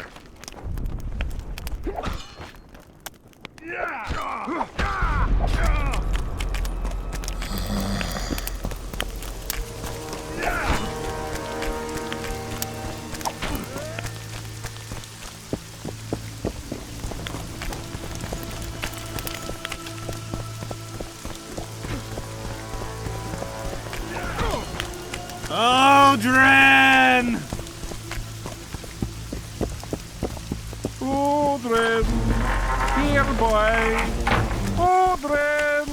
Speaker 15: Odren! Odren! Here, boy! Odren!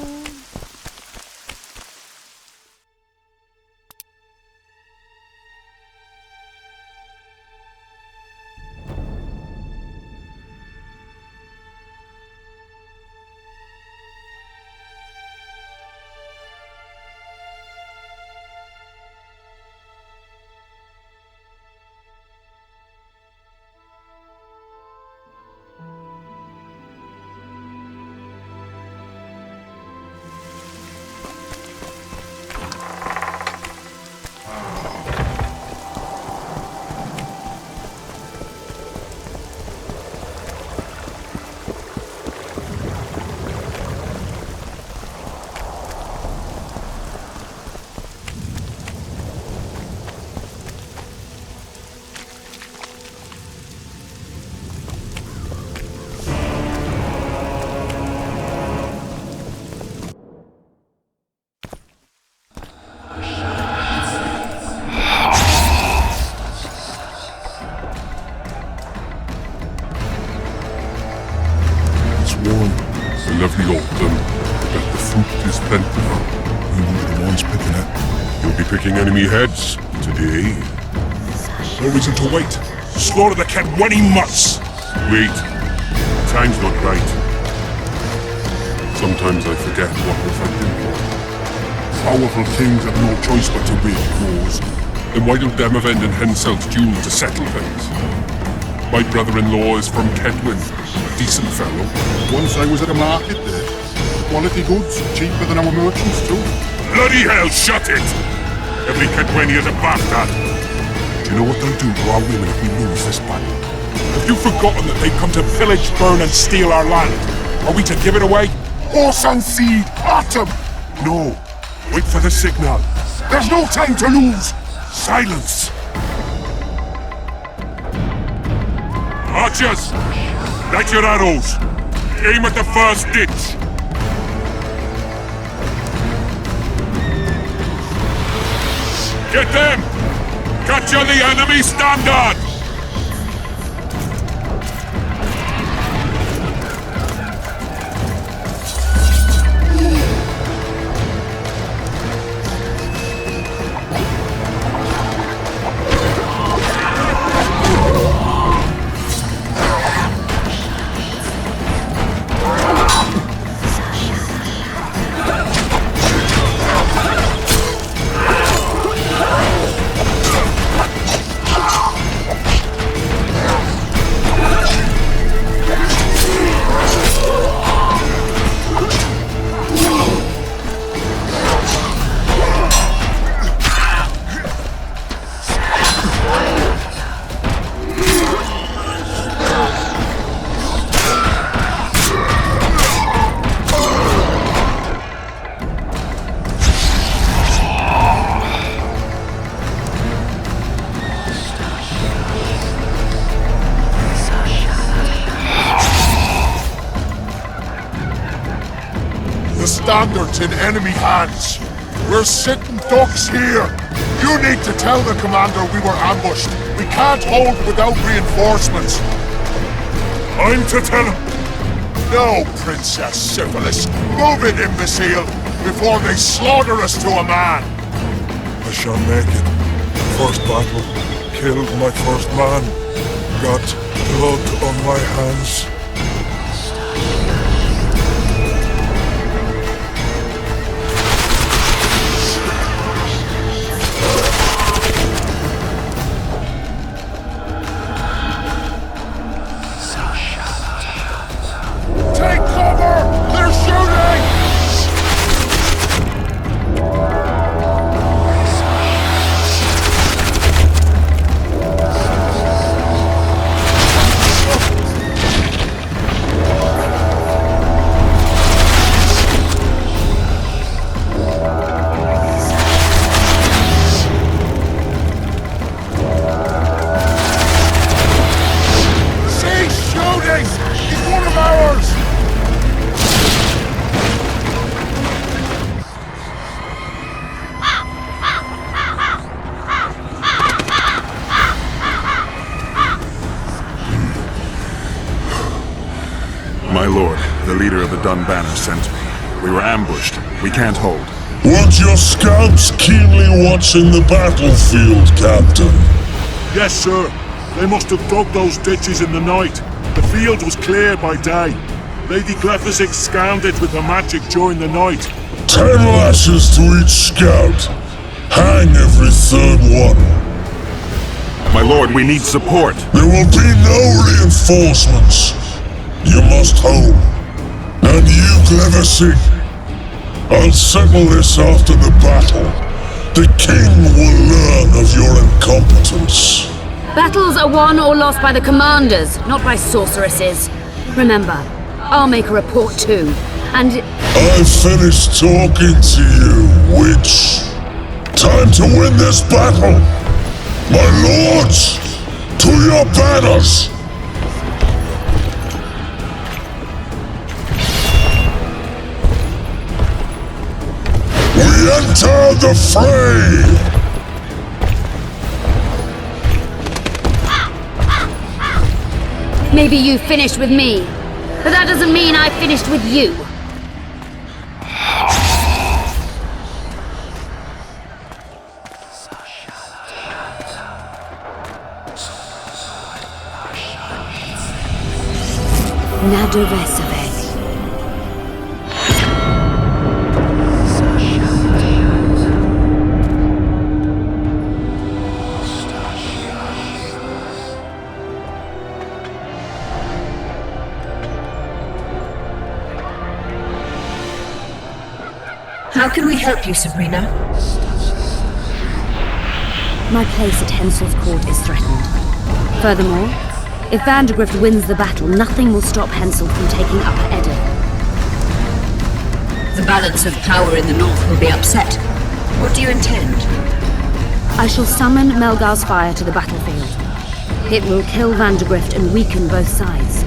Speaker 3: Lovely autumn, that the fruit is plentiful. We will be the ones picking it. You'll be picking enemy heads today. No reason to wait. Slaughter the cat when he must. Wait. Time's not right. Sometimes I forget what we're fighting for. powerful kings have no choice but to wage wars. Then why don't Demavend and Henselt's duel to settle things? My brother-in-law is from Kedwin, a decent fellow.
Speaker 13: Once I was at a market there. Quality goods, cheaper than our merchants too.
Speaker 3: Bloody hell, shut it! Every Kedwenia's a bastard!
Speaker 13: Do you know what they'll do to our women if we lose this battle?
Speaker 3: Have you forgotten that they've come to pillage, burn and steal our land? Are we to give it away?
Speaker 13: Horse and seed, autumn!
Speaker 3: No. Wait for the signal.
Speaker 13: There's no time to lose!
Speaker 3: Silence! Archers! Light your arrows! Aim at the first ditch! Get them! Capture the enemy standard! Standards in enemy hands. We're sitting ducks here. You need to tell the commander we were ambushed. We can't hold without reinforcements. I'm to tell him. No, Princess Syphilis. Move it, imbecile, before they slaughter us to a man.
Speaker 18: I shall make it. First battle. Killed my first man. Got blood on my hands. My lord, the leader of the Dunbanner sent me. We were ambushed. We can't hold.
Speaker 3: Weren't your scouts keenly watching the battlefield, Captain?
Speaker 18: Yes, sir. They must have dug those ditches in the night. The field was clear by day. Lady Glephisic scanned it with her magic during the night.
Speaker 3: 10 lashes to each scout. Hang every third one.
Speaker 18: My lord, we need support.
Speaker 3: There will be no reinforcements. You must hold. And you, Glephisic, I'll settle this after the battle. The king will learn of your incompetence.
Speaker 19: Battles are won or lost by the commanders, not by sorceresses. Remember, I'll make a report too, and...
Speaker 3: I've finished talking to you, witch. Time to win this battle. My lords, to your banners! We enter the fray!
Speaker 19: Maybe you finished with me, but that doesn't mean I finished with you. Nadovesave. How can we help you, Sabrina?
Speaker 4: My place at Hensel's court is threatened. Furthermore, if Vandergrift wins the battle, nothing will stop Hensel from taking Upper Edda.
Speaker 19: The balance of power in the north will be upset. What do you intend?
Speaker 4: I shall summon Melgar's fire to the battlefield. It will kill Vandergrift and weaken both sides.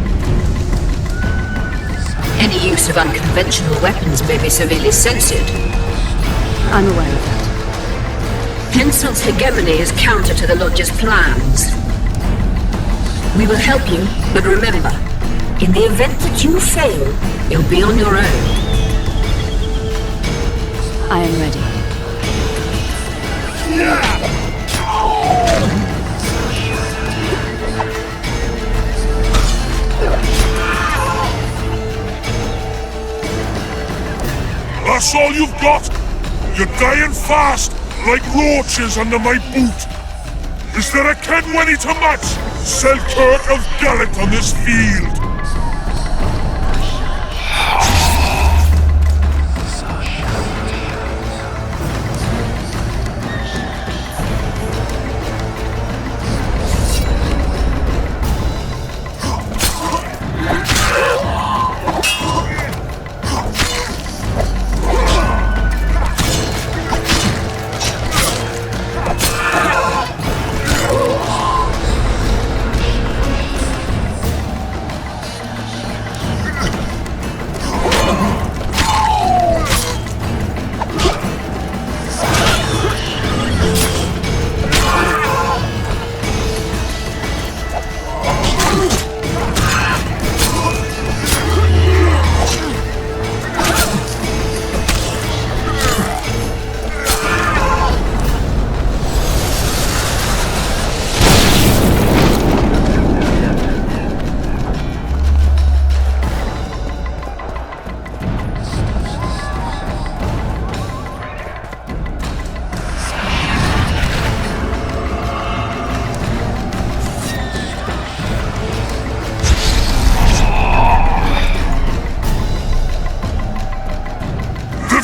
Speaker 19: Any use of unconventional weapons may be severely censored.
Speaker 4: I'm aware of that.
Speaker 19: Hensel's hegemony is counter to the Lodge's plans. We will help you, but remember, in the event that you fail, you'll be on your own.
Speaker 4: I am ready.
Speaker 18: That's all you've got? You're dying fast, like roaches under my boot. Is there a Kenwenny to match Selkirk of Gallant on this field?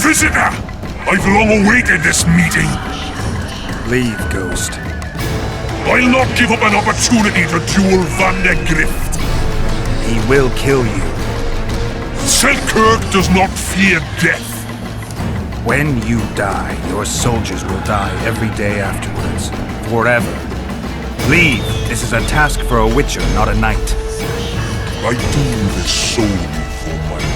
Speaker 18: Visitor! I've long awaited this meeting.
Speaker 1: Leave, Ghost.
Speaker 18: I'll not give up an opportunity to duel Vandergrift.
Speaker 1: He will kill you.
Speaker 18: Selkirk does not fear death.
Speaker 1: When you die, your soldiers will die every day afterwards. Forever. Leave. This is a task for a witcher, not a knight.
Speaker 18: I do this solely for my men.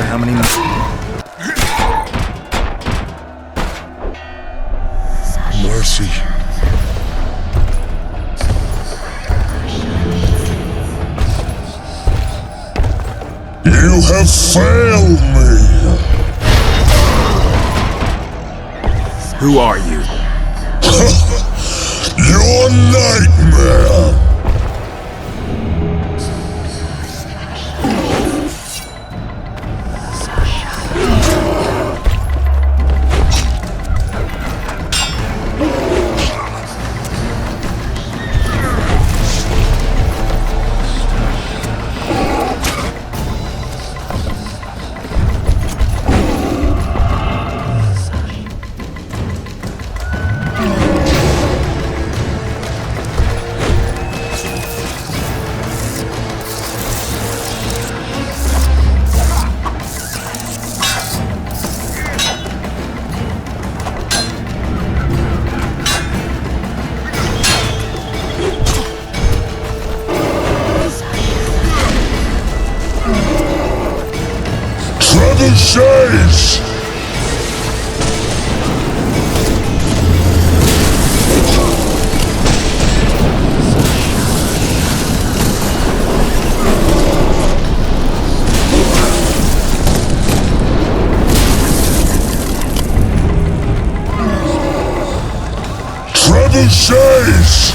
Speaker 1: How many
Speaker 18: mercy. You have failed me.
Speaker 1: Who are you?
Speaker 18: Your nightmare. Trebuchets! says?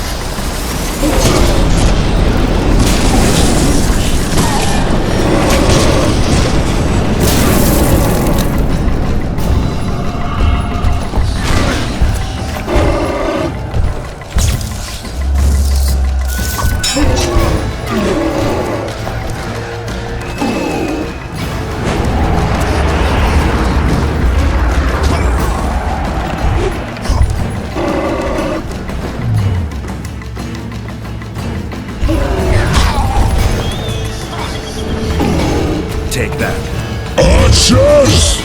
Speaker 2: Take that.
Speaker 18: Archers!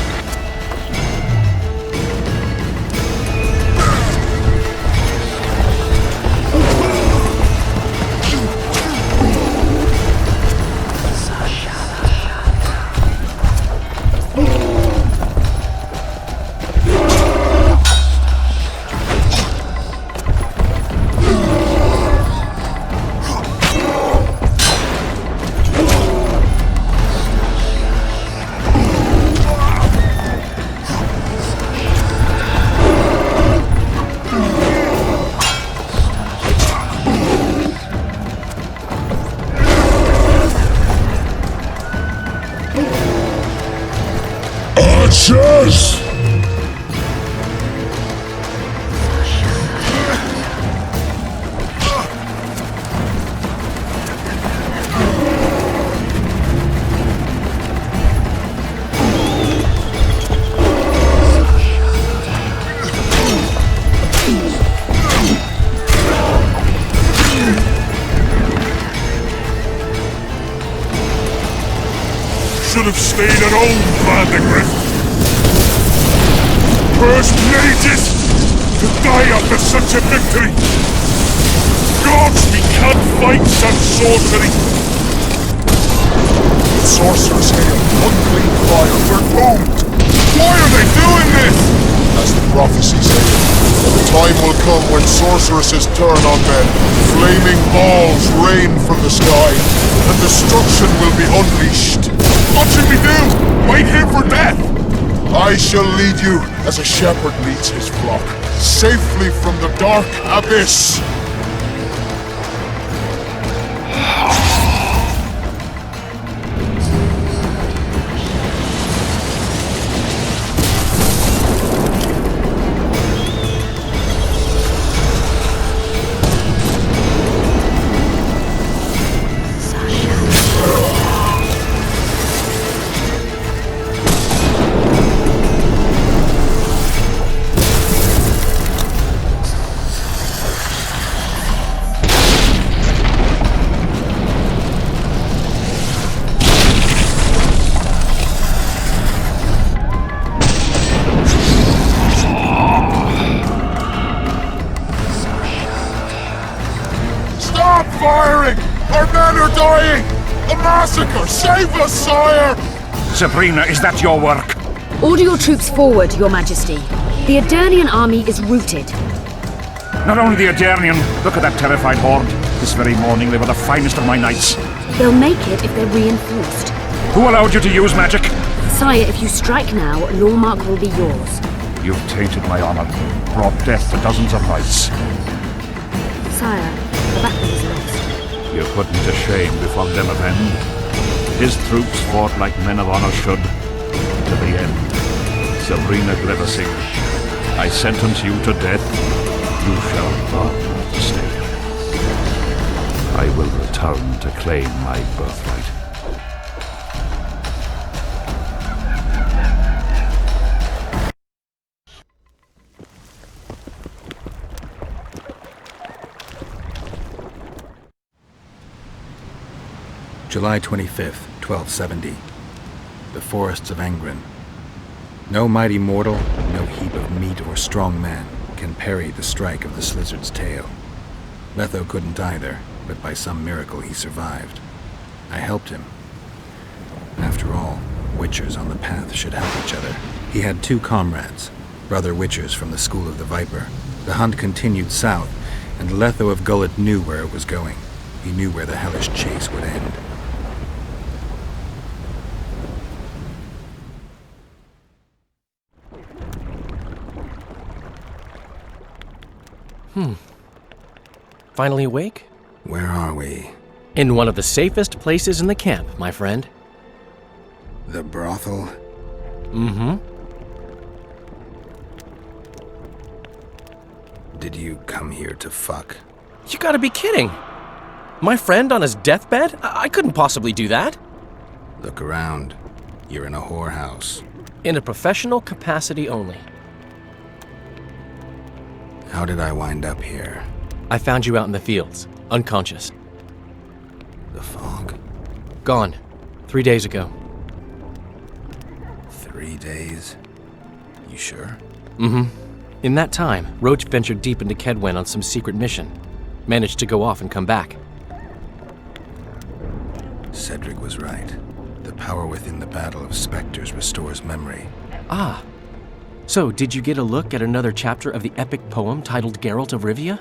Speaker 18: Archers! Should have stayed at home, Vandegrift. Cursed mages! To die after such a victory! Gods, we can't fight such sorcery! Sorcerers hail, unclean fire, we're doomed! Why are they doing this? As the prophecy said, the time will come when sorceresses turn on men, flaming balls rain from the sky, and destruction will be unleashed. What should we do? Wait here for death? I shall lead you as a shepherd leads his flock, safely from the dark abyss. Firing! Our men are dying! A massacre! Save us, sire!
Speaker 7: Sabrina, is that your work?
Speaker 4: Order your troops forward, Your Majesty. The Aedirnian army is routed.
Speaker 7: Not only the Aedirnian, look at that terrified horde. This very morning they were the finest of my knights.
Speaker 4: They'll make it if they're reinforced.
Speaker 7: Who allowed you to use magic?
Speaker 4: Sire, if you strike now, Lormark will be yours.
Speaker 7: You've tainted my honor, brought death to dozens of knights.
Speaker 4: Sire, the battle is lost.
Speaker 7: You put me to shame before Demavend. His troops fought like men of honor should. To the end. Sabrina Glevissig, I sentence you to death. You shall not stay. I will return to claim my birthright.
Speaker 1: July 25th, 1270. The forests of Angren. No mighty mortal, no heap of meat or strong man can parry the strike of the Slizzard's tail. Letho couldn't either, but by some miracle he survived. I helped him. After all, Witchers on the path should help each other. He had two comrades, brother Witchers from the School of the Viper. The hunt continued south, and Letho of Gullet knew where it was going. He knew where the hellish chase would end.
Speaker 12: Finally awake?
Speaker 1: Where are we?
Speaker 12: In one of the safest places in the camp, my friend.
Speaker 1: The brothel?
Speaker 12: Mm-hmm.
Speaker 1: Did you come here to fuck?
Speaker 12: You gotta be kidding! My friend on his deathbed? I couldn't possibly do that.
Speaker 1: Look around. You're in a whorehouse.
Speaker 12: In a professional capacity only.
Speaker 1: How did I wind up here?
Speaker 12: I found you out in the fields, unconscious.
Speaker 1: The fog?
Speaker 12: Gone. 3 days ago.
Speaker 1: 3 days? You sure?
Speaker 12: Mm-hmm. In that time, Roach ventured deep into Kedwen on some secret mission. Managed to go off and come back.
Speaker 1: Cedric was right. The power within the Battle of Spectres restores memory.
Speaker 12: Ah. So, did you get a look at another chapter of the epic poem titled Geralt of Rivia?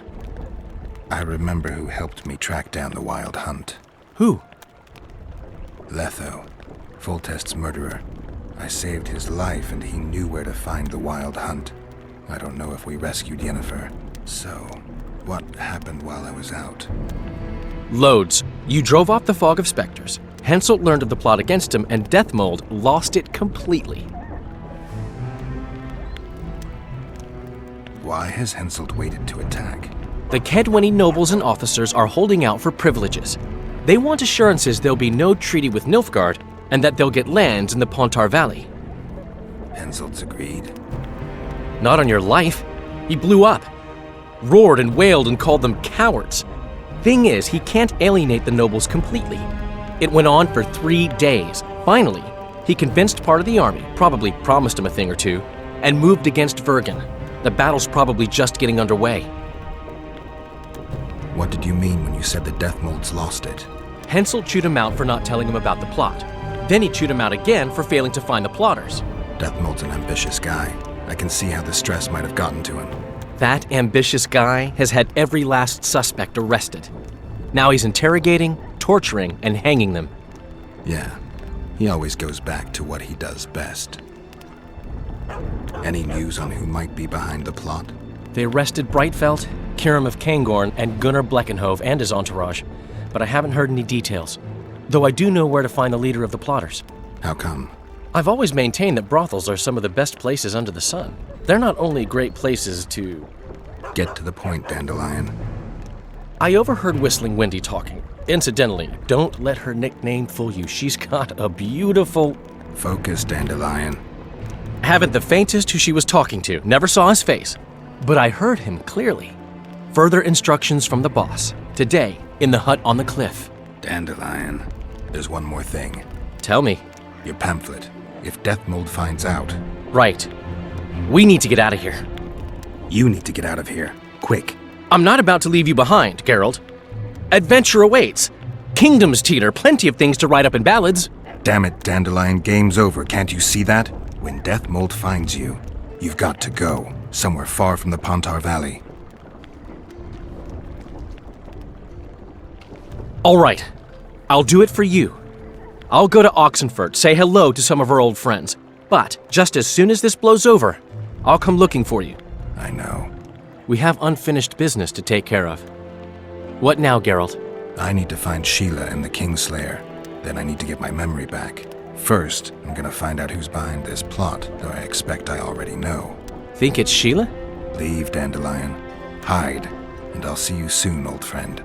Speaker 1: I remember who helped me track down the Wild Hunt.
Speaker 12: Who?
Speaker 1: Letho, Foltest's murderer. I saved his life and he knew where to find the Wild Hunt. I don't know if we rescued Yennefer. So, what happened while I was out?
Speaker 12: Loads. You drove off the Fog of Spectres. Henselt learned of the plot against him, and Deathmold lost it completely.
Speaker 1: Why has Henselt waited to attack?
Speaker 12: The Kedweni nobles and officers are holding out for privileges. They want assurances there'll be no treaty with Nilfgaard, and that they'll get lands in the Pontar Valley.
Speaker 1: Henselt's agreed.
Speaker 12: Not on your life. He blew up. Roared and wailed and called them cowards. Thing is, he can't alienate the nobles completely. It went on for 3 days. Finally, he convinced part of the army, probably promised him a thing or two, and moved against Vergen. The battle's probably just getting underway.
Speaker 1: What did you mean when you said the Deathmold's lost it?
Speaker 12: Henselt chewed him out for not telling him about the plot. Then he chewed him out again for failing to find the plotters.
Speaker 1: Deathmold's an ambitious guy. I can see how the stress might have gotten to him.
Speaker 12: That ambitious guy has had every last suspect arrested. Now he's interrogating, torturing, and hanging them.
Speaker 1: Yeah, he always goes back to what he does best. Any news on who might be behind the plot?
Speaker 12: They arrested Brightfelt, Kirim of Kangorn, and Gunnar Bleckenhove and his entourage, but I haven't heard any details. Though I do know where to find the leader of the plotters.
Speaker 1: How come?
Speaker 12: I've always maintained that brothels are some of the best places under the sun. They're not only great places to...
Speaker 1: Get to the point, Dandelion.
Speaker 12: I overheard Whistling Wendy talking. Incidentally, don't let her nickname fool you. She's got a beautiful...
Speaker 1: Focus, Dandelion.
Speaker 12: Haven't the faintest who she was talking to. Never saw his face. But I heard him clearly. Further instructions from the boss. Today, in the hut on the cliff.
Speaker 1: Dandelion, there's one more thing.
Speaker 12: Tell me.
Speaker 1: Your pamphlet. If Deathmold finds out...
Speaker 12: Right. We need to get out of here.
Speaker 1: You need to get out of here. Quick.
Speaker 12: I'm not about to leave you behind, Geralt. Adventure awaits. Kingdoms teeter, plenty of things to write up in ballads.
Speaker 1: Damn it, Dandelion, game's over. Can't you see that? When Deathmold finds you, you've got to go. Somewhere far from the Pontar Valley.
Speaker 12: All right. I'll do it for you. I'll go to Oxenfurt, say hello to some of our old friends. But just as soon as this blows over, I'll come looking for you.
Speaker 1: I know.
Speaker 12: We have unfinished business to take care of. What now, Geralt?
Speaker 1: I need to find Sheila and the Kingslayer. Then I need to get my memory back. First, I'm gonna find out who's behind this plot, though I expect I already know.
Speaker 12: Think it's Sheila?
Speaker 1: Leave, Dandelion. Hide, and I'll see you soon, old friend.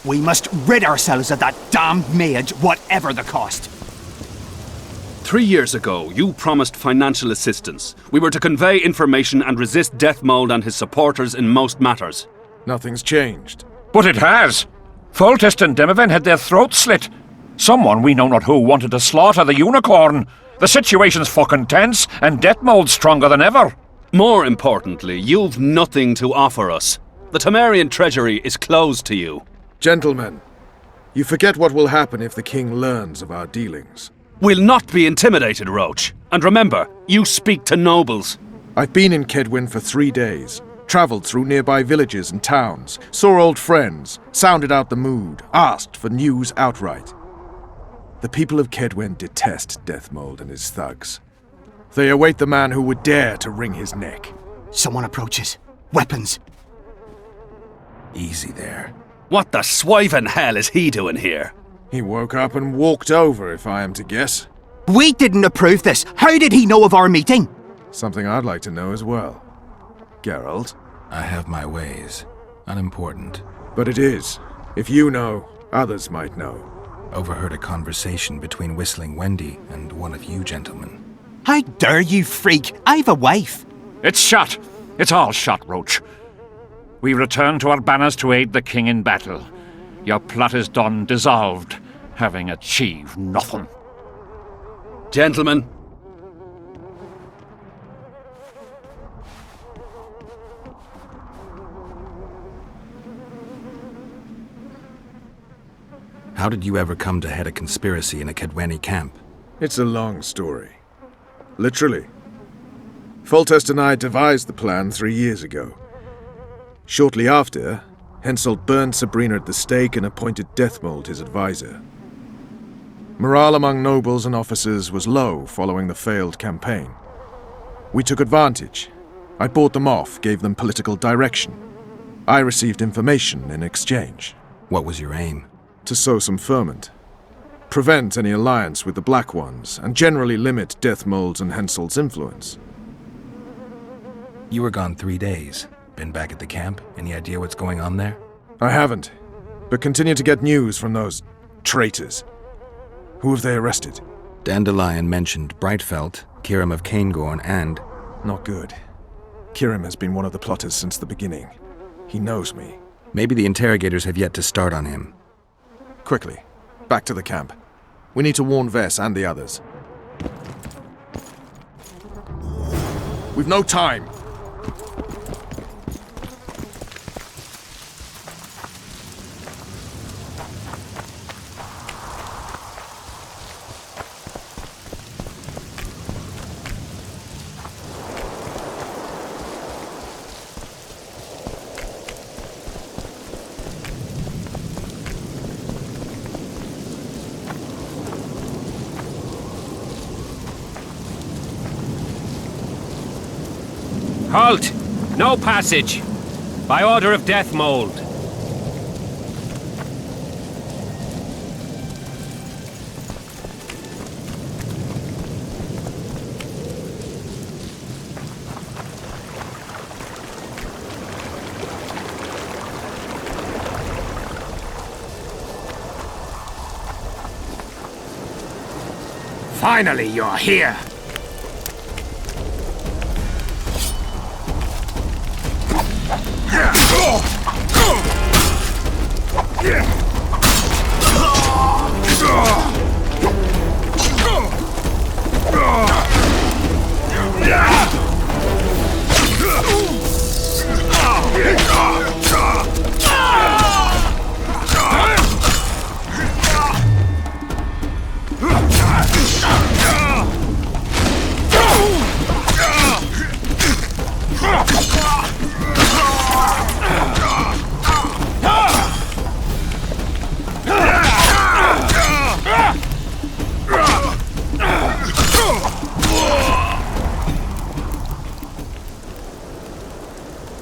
Speaker 17: We must rid ourselves of that damned mage, whatever the cost.
Speaker 20: 3 years ago, you promised financial assistance. We were to convey information and resist Deathmold and his supporters in most matters.
Speaker 6: Nothing's changed.
Speaker 7: But it has. Foltest and Demoven had their throats slit. Someone, we know not who, wanted to slaughter the unicorn. The situation's fucking tense, and Deathmold's stronger than ever.
Speaker 20: More importantly, you've nothing to offer us. The Temerian treasury is closed to you.
Speaker 6: Gentlemen, you forget what will happen if the king learns of our dealings.
Speaker 20: We'll not be intimidated, Roach. And remember, you speak to nobles.
Speaker 6: I've been in Kedwin for 3 days, travelled through nearby villages and towns, saw old friends, sounded out the mood, asked for news outright. The people of Kedwin detest Deathmold and his thugs. They await the man who would dare to wring his neck.
Speaker 17: Someone approaches. Weapons.
Speaker 1: Easy there.
Speaker 20: What the swiven hell is he doing here?
Speaker 6: He woke up and walked over, if I am to guess.
Speaker 17: We didn't approve this. How did he know of our meeting?
Speaker 6: Something I'd like to know as well. Geralt?
Speaker 1: I have my ways. Unimportant.
Speaker 6: But it is. If you know, others might know.
Speaker 1: Overheard a conversation between Whistling Wendy and one of you gentlemen.
Speaker 17: How dare you, freak? I've a wife.
Speaker 7: It's shot. It's all shot, Roach. We return to our banners to aid the king in battle. Your plot is done, dissolved, having achieved nothing.
Speaker 20: Gentlemen.
Speaker 1: How did you ever come to head a conspiracy in a Kedweni camp?
Speaker 6: It's a long story. Literally. Foltest and I devised the plan 3 years ago. Shortly after, Henselt burned Sabrina at the stake and appointed Deathmold his advisor. Morale among nobles and officers was low following the failed campaign. We took advantage. I bought them off, gave them political direction. I received information in exchange.
Speaker 1: What was your aim?
Speaker 6: To sow some ferment. Prevent any alliance with the Black Ones, and generally limit Deathmold's and Henselt's influence.
Speaker 1: You were gone 3 days. Been back at the camp? Any idea what's going on there?
Speaker 6: I haven't, but continue to get news from those traitors. Who have they arrested?
Speaker 1: Dandelion mentioned Brightfelt, Kirim of Caingorn, and...
Speaker 6: Not good. Kirim has been one of the plotters since the beginning. He knows me.
Speaker 1: Maybe the interrogators have yet to start on him.
Speaker 6: Quickly, back to the camp. We need to warn Vess and the others. We've no time!
Speaker 16: Halt! No passage! By order of Deathmold.
Speaker 14: Finally, you're here!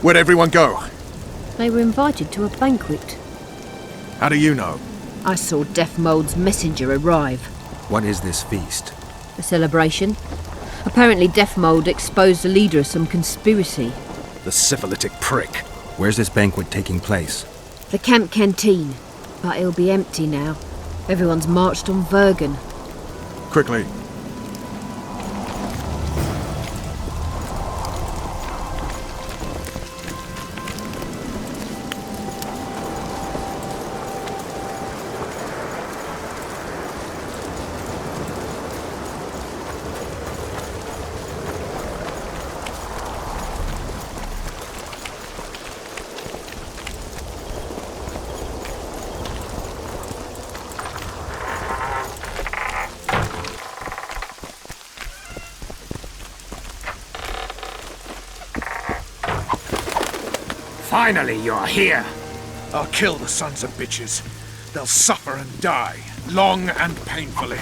Speaker 6: Where'd everyone go?
Speaker 4: They were invited to a banquet.
Speaker 6: How do you know?
Speaker 4: I saw Deathmold's messenger arrive.
Speaker 1: What is this feast?
Speaker 4: A celebration. Apparently Deathmold exposed the leader of some conspiracy.
Speaker 6: The syphilitic prick.
Speaker 1: Where's this banquet taking place?
Speaker 4: The camp canteen. But it'll be empty now. Everyone's marched on Vergen.
Speaker 6: Quickly.
Speaker 14: Finally, you're here! I'll kill the sons of bitches. They'll suffer and die, long and painfully.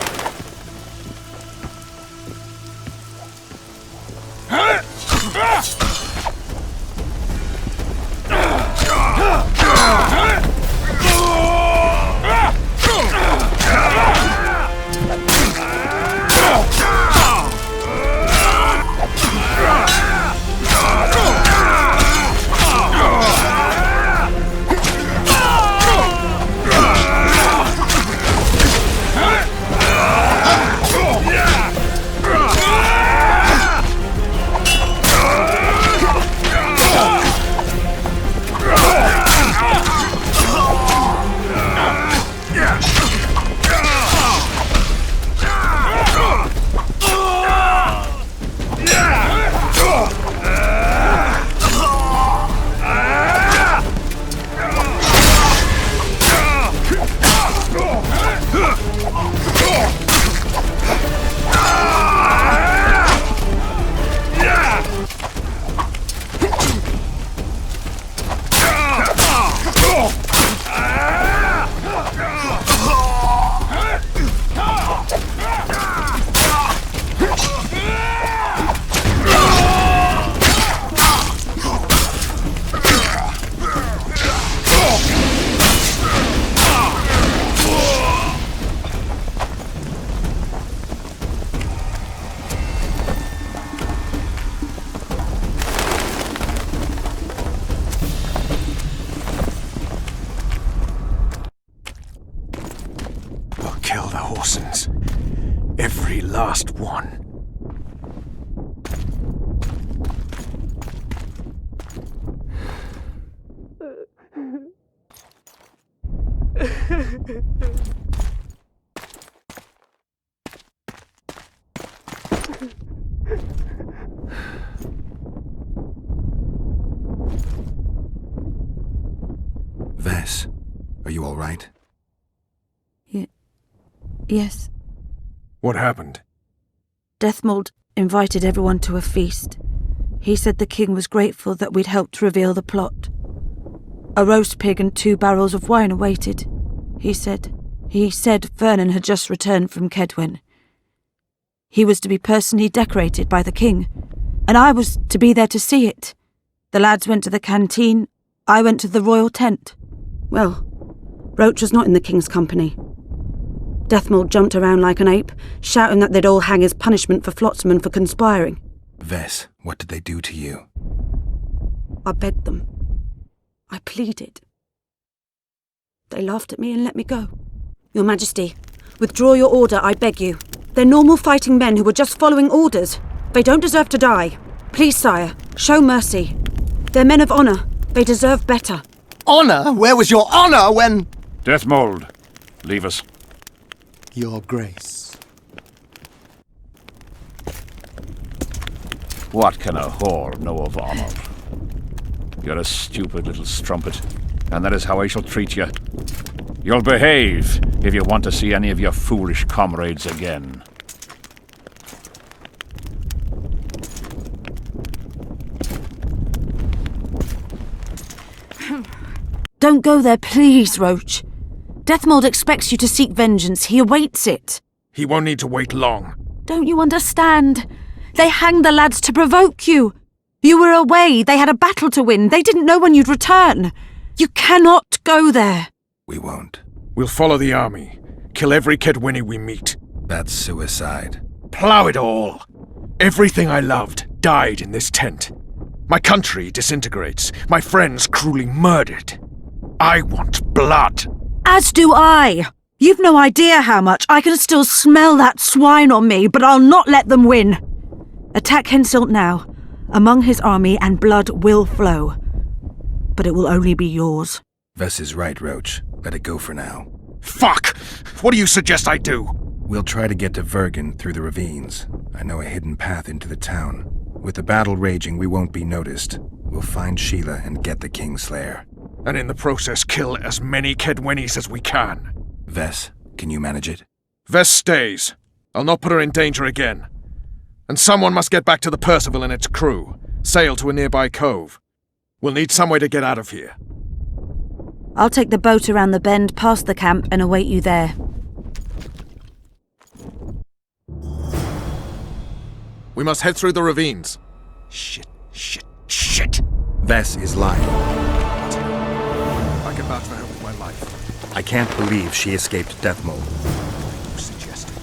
Speaker 14: Kill the Horsens. Every last one.
Speaker 1: Ves, are you all right?
Speaker 21: Yes.
Speaker 6: What happened?
Speaker 21: Deathmold invited everyone to a feast. He said the king was grateful that we'd helped reveal the plot. A roast pig and 2 barrels of wine awaited, he said. He said Vernon had just returned from Kedwen. He was to be personally decorated by the king, and I was to be there to see it. The lads went to the canteen, I went to the royal tent. Well, Roach was not in the king's company. Deathmold jumped around like an ape, shouting that they'd all hang his punishment for Flotsam for conspiring.
Speaker 1: Ves, what did they do to you?
Speaker 21: I begged them. I pleaded. They laughed at me and let me go. Your Majesty, withdraw your order, I beg you. They're normal fighting men who were just following orders. They don't deserve to die. Please, sire, show mercy. They're men of honor. They deserve better.
Speaker 10: Honor? Where was your honor when...
Speaker 7: Deathmold, leave us.
Speaker 10: Your Grace.
Speaker 7: What can a whore know of honor? You're a stupid little strumpet, and that is how I shall treat you. You'll behave if you want to see any of your foolish comrades again.
Speaker 21: Don't go there, please, Roach. Deathmold expects you to seek vengeance. He awaits it.
Speaker 14: He won't need to wait long.
Speaker 21: Don't you understand? They hanged the lads to provoke you. You were away. They had a battle to win. They didn't know when you'd return. You cannot go there.
Speaker 1: We won't.
Speaker 14: We'll follow the army. Kill every Kedwini we meet.
Speaker 1: That's suicide.
Speaker 14: Plough it all. Everything I loved died in this tent. My country disintegrates. My friends cruelly murdered. I want blood.
Speaker 21: As do I. You've no idea how much. I can still smell that swine on me, but I'll not let them win. Attack Henselt now. Among his army, and blood will flow. But it will only be yours.
Speaker 1: Vess is right, Roach. Let it go for now.
Speaker 14: Fuck! What do you suggest I do?
Speaker 1: We'll try to get to Vergen through the ravines. I know a hidden path into the town. With the battle raging, we won't be noticed. We'll find Sheila and get the Kingslayer.
Speaker 14: And in the process kill as many Kedwennies as we can.
Speaker 1: Vess, can you manage it?
Speaker 14: Vess stays. I'll not put her in danger again. And someone must get back to the Percival and its crew. Sail to a nearby cove. We'll need some way to get out of here.
Speaker 21: I'll take the boat around the bend past the camp and await you there.
Speaker 14: We must head through the ravines. Shit.
Speaker 1: Vess is lying.
Speaker 14: I can vouch for her with my life.
Speaker 1: I can't believe she escaped Deathmold.
Speaker 14: You suggested?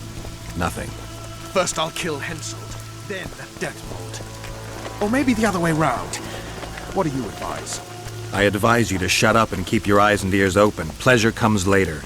Speaker 1: Nothing.
Speaker 14: First I'll kill Henselt, then Deathmold. Or maybe the other way round. What do you advise?
Speaker 1: I advise you to shut up and keep your eyes and ears open. Pleasure comes later.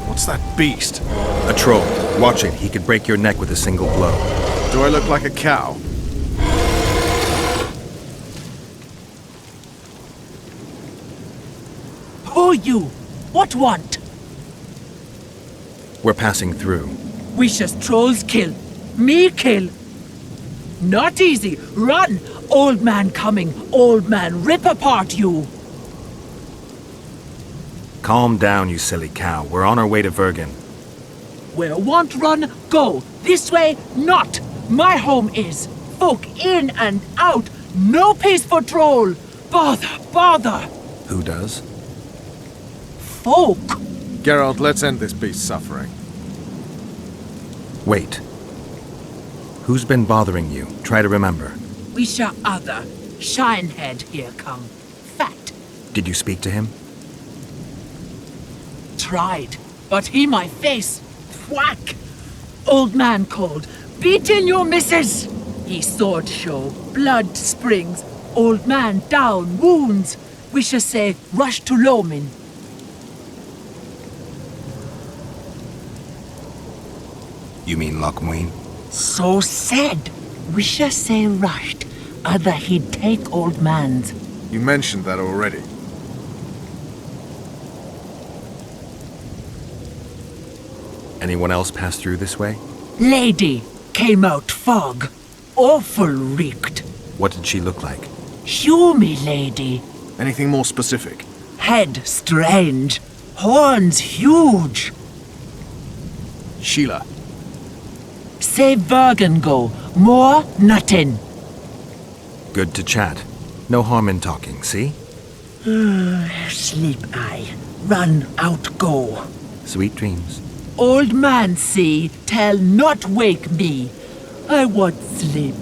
Speaker 14: What's that beast?
Speaker 1: A troll. Watch it. He could break your neck with a single blow.
Speaker 14: Do I look like a cow?
Speaker 8: Who you? What want?
Speaker 1: We're passing through.
Speaker 8: Wish us trolls kill. Me kill. Not easy. Run! Old man coming. Old man rip apart you.
Speaker 1: Calm down, you silly cow. We're on our way to Vergen.
Speaker 8: Where want run, go. This way, not. My home is. Folk in and out. No peace for troll. Bother, bother.
Speaker 1: Who does?
Speaker 8: Folk.
Speaker 14: Geralt, let's end this beast's suffering.
Speaker 1: Wait. Who's been bothering you? Try to remember.
Speaker 8: We shall other. Shinehead here come. Fat.
Speaker 1: Did you speak to him?
Speaker 8: Tried, but he my face. Whack. Old man called. Beat in your missus. He sword show. Blood springs. Old man down. Wounds. We shall say rush to Lomin.
Speaker 1: You mean Lochmuin?
Speaker 8: So said. We shall say rushed. Other he'd take old man's.
Speaker 14: You mentioned that already.
Speaker 1: Anyone else pass through this way?
Speaker 8: Lady came out fog. Awful reeked.
Speaker 1: What did she look like?
Speaker 8: Hew me, lady.
Speaker 14: Anything more specific?
Speaker 8: Head strange. Horns huge.
Speaker 14: Sheila.
Speaker 8: Say Vergen go. More nothing.
Speaker 1: Good to chat. No harm in talking, see?
Speaker 8: Sleep I. Run out go.
Speaker 1: Sweet dreams.
Speaker 8: Old man see, tell not wake me. I want sleep.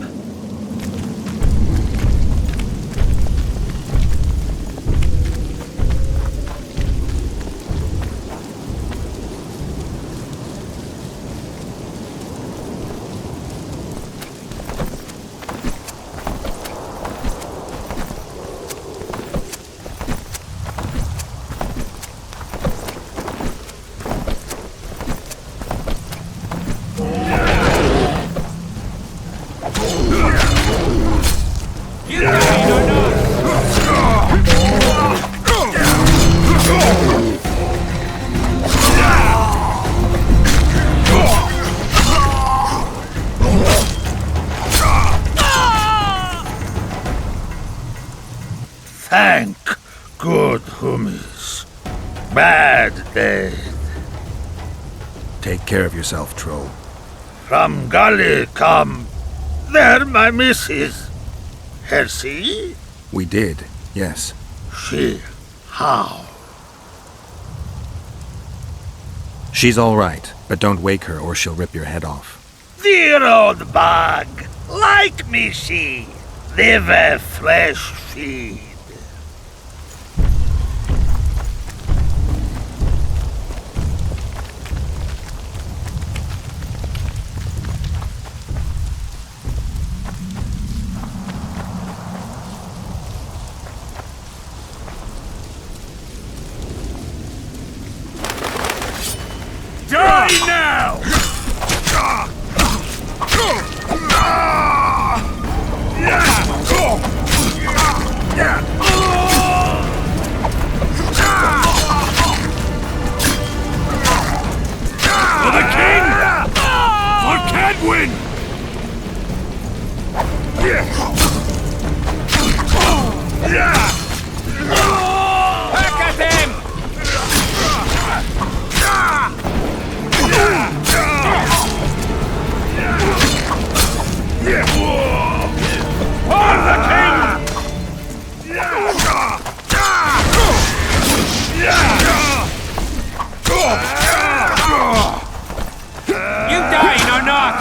Speaker 9: Thank good hummies. Bad dead.
Speaker 1: Take care of yourself, troll.
Speaker 9: From Gully come. There my missus. Hersey?
Speaker 1: We did, yes.
Speaker 9: She how?
Speaker 1: She's all right, but don't wake her or she'll rip your head off.
Speaker 9: Dear old bug. Like me she. Live a flesh feed.
Speaker 15: Die now!
Speaker 18: For the king! For Cadwin!
Speaker 16: Back at him!
Speaker 15: For the king!
Speaker 16: You dying or not?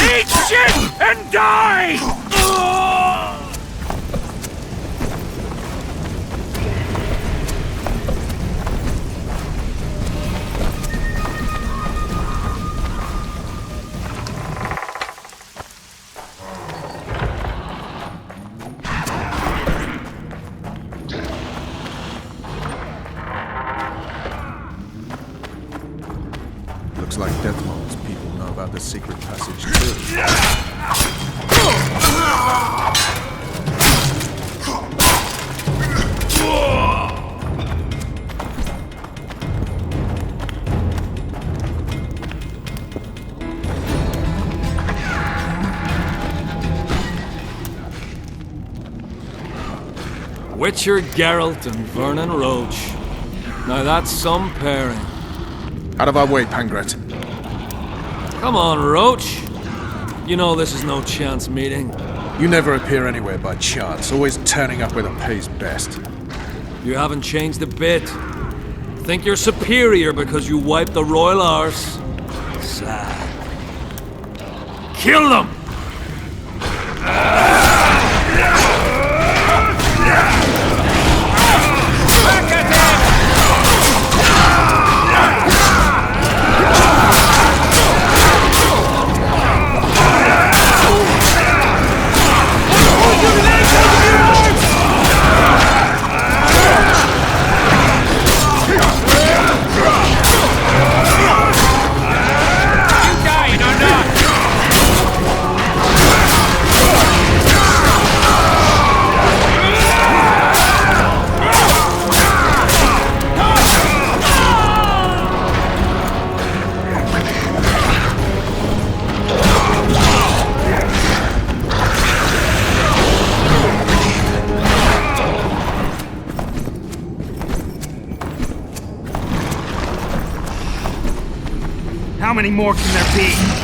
Speaker 15: Eat shit and die!
Speaker 6: Looks like Deathmold's people know about the secret passage too.
Speaker 2: Witcher Geralt and Vernon Roach. Now that's some pairing.
Speaker 6: Out of our way, Pangret.
Speaker 2: Come on, Roach. You know this is no chance meeting.
Speaker 6: You never appear anywhere by chance, always turning up where the pay's best.
Speaker 2: You haven't changed a bit. Think you're superior because you wiped the royal arse? Sad. Kill them!
Speaker 9: How many more can there be?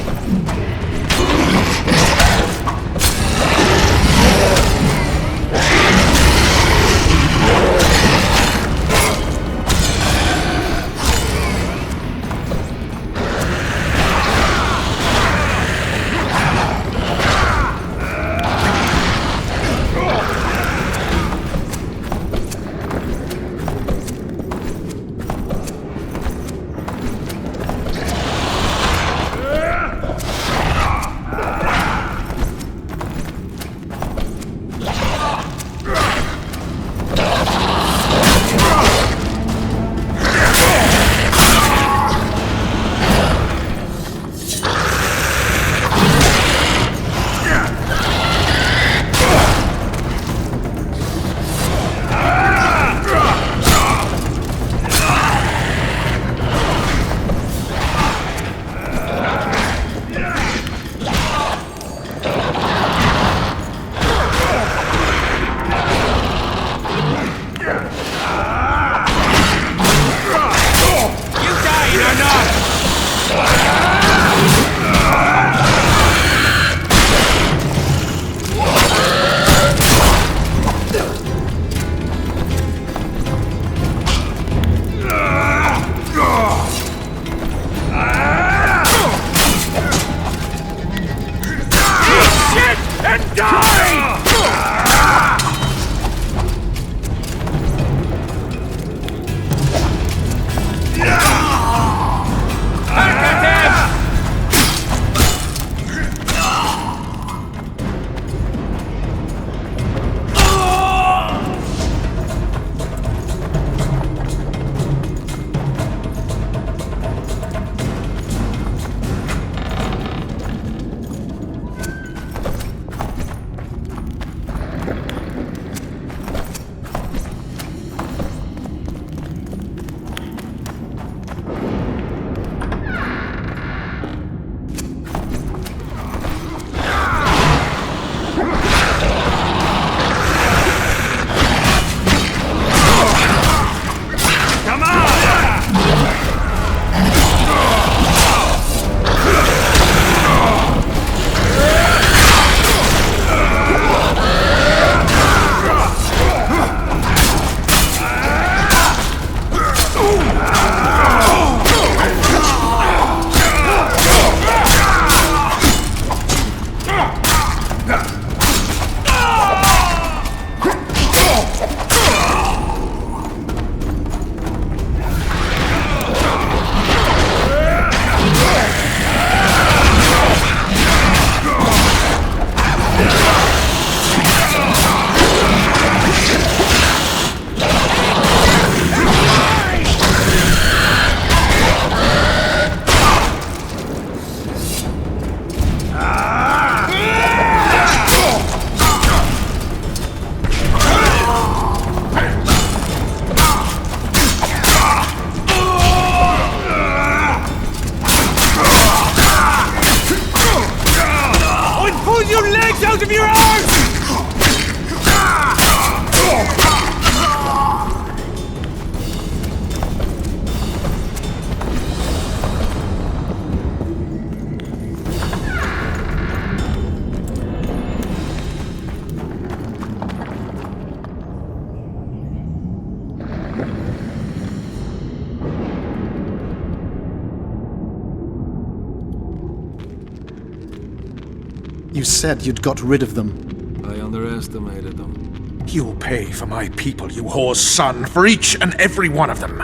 Speaker 10: You said you'd got rid of them.
Speaker 2: I underestimated them.
Speaker 14: You'll pay for my people, you whore's son, for each and every one of them.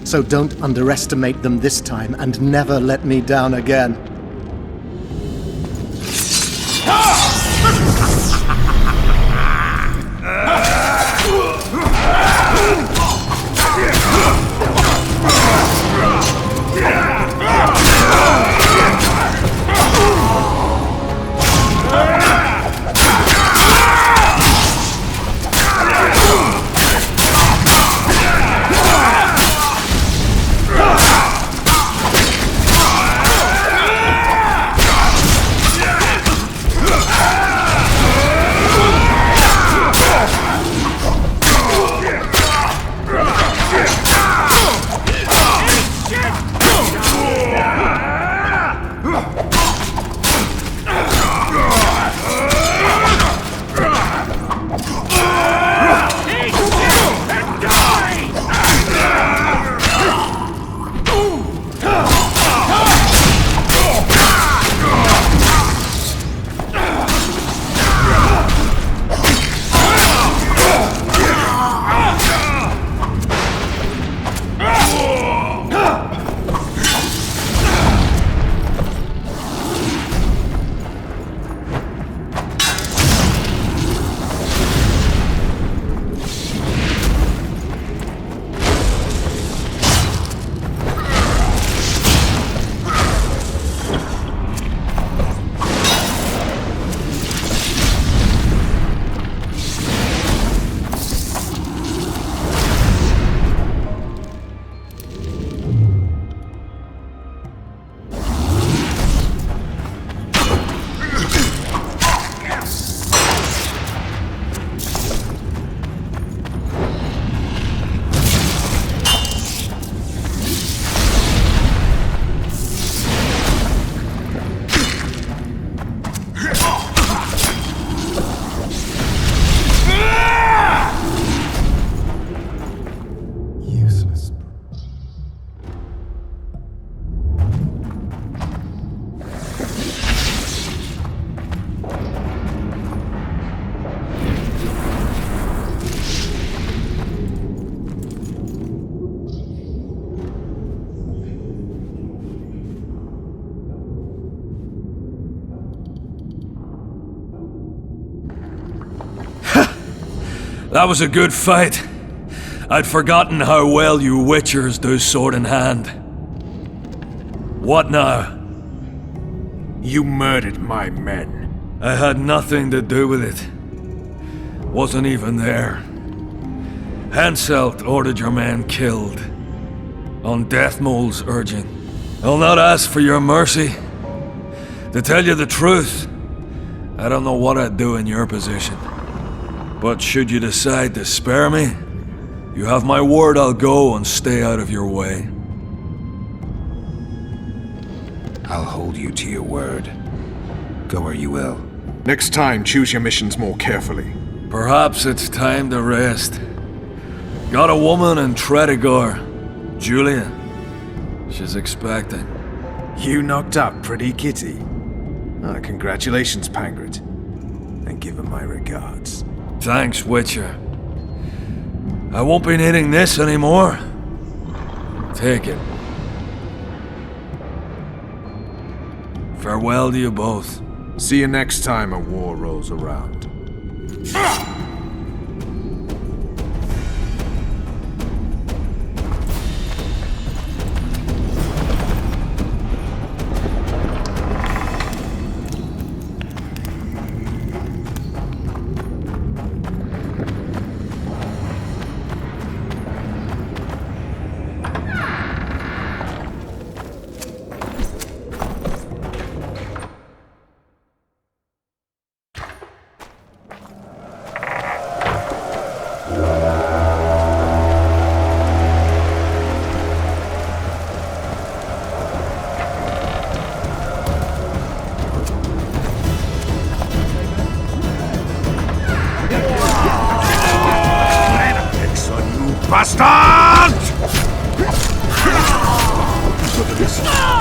Speaker 10: So don't underestimate them this time, and never let me down again.
Speaker 2: That was a good fight. I'd forgotten how well you Witchers do sword in hand. What now?
Speaker 14: You murdered my men.
Speaker 2: I had nothing to do with it. Wasn't even there. Henselt ordered your men killed. On Deathmold's urging. I'll not ask for your mercy. To tell you the truth, I don't know what I'd do in your position. But should you decide to spare me, you have my word I'll go and stay out of your way.
Speaker 6: I'll hold you to your word. Go where you will.
Speaker 14: Next time, choose your missions more carefully.
Speaker 2: Perhaps it's time to rest. Got a woman in Tredegar, Julia. She's expecting.
Speaker 14: You knocked up pretty kitty. Congratulations, Pangret. And give her my regards.
Speaker 2: Thanks, Witcher. I won't be needing this anymore. Take it. Farewell to you both.
Speaker 14: See you next time a war rolls around.
Speaker 15: Bastard!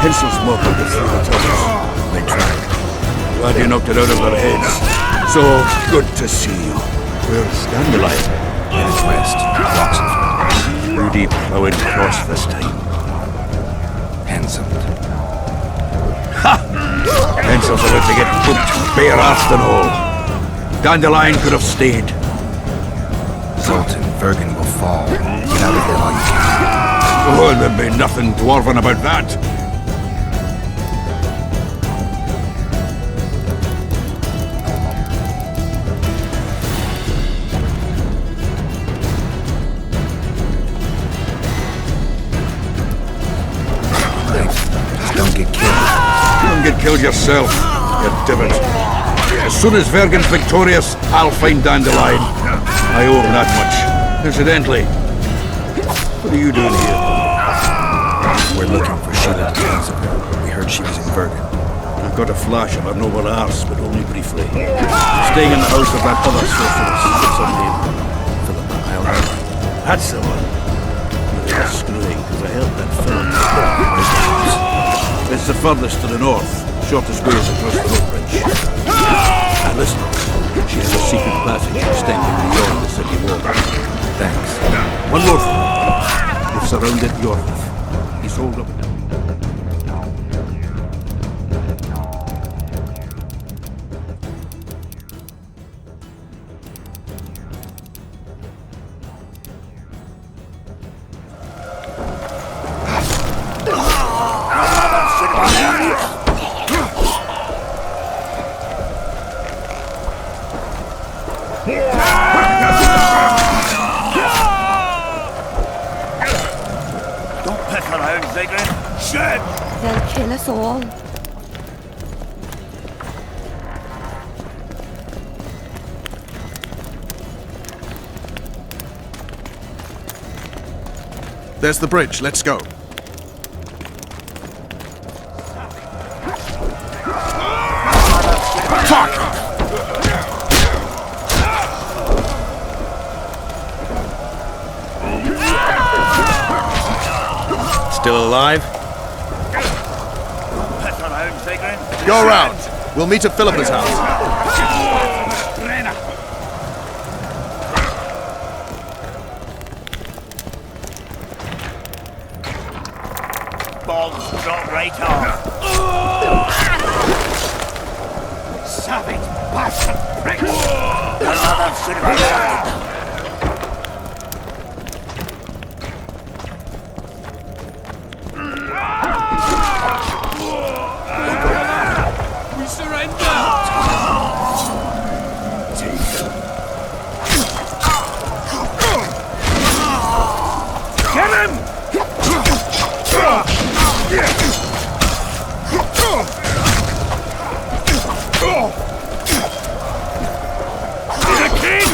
Speaker 13: Hensel's welcome to through the tunnels. They tried. Glad you knocked it out of their heads. So good to see you. Where's Dandelion?
Speaker 1: Headed west, Roxenford.
Speaker 13: Rudy plowing across this time.
Speaker 1: Handsome.
Speaker 13: Pencil's about to get booked, bare-assed and all. Dandelion could have stayed.
Speaker 1: Zoltan, Vergen will fall. Get out of here while you can.
Speaker 13: Oh, there'd be nothing dwarven about that.
Speaker 1: Just don't get killed.
Speaker 13: Don't get killed yourself, you divot. As soon as Vergen's victorious, I'll find Dandelion. I owe him that much. Incidentally, what are you doing here?
Speaker 1: We're looking for Sheila de Tanzaville. We heard she was in Vergen.
Speaker 13: I've got a flash of her noble arse, but only briefly. Staying in the house of that other sorceress. What's her name?
Speaker 1: Philippa Eilhart.
Speaker 13: That's the one. You're screwing, because I helped that Philip.
Speaker 1: Where's the house?
Speaker 13: It's the furthest to the north. Shortest way is across the road bridge. And listen, she has a secret passage extending beyond the city wall.
Speaker 1: Thanks.
Speaker 13: One more thing. They've surrounded Yorkov. He's holed up.
Speaker 9: Don't pick around, Vigrin. Shit!
Speaker 21: They'll kill us all.
Speaker 14: There's the bridge. Let's go. Fuck!
Speaker 1: Still alive?
Speaker 9: Pick around, Vigrin.
Speaker 14: Go around. We'll meet at Philippa's house.
Speaker 9: Balls drop right off. Savage bastard prick! Another should have been.
Speaker 16: We surrender!
Speaker 9: Get him! The king!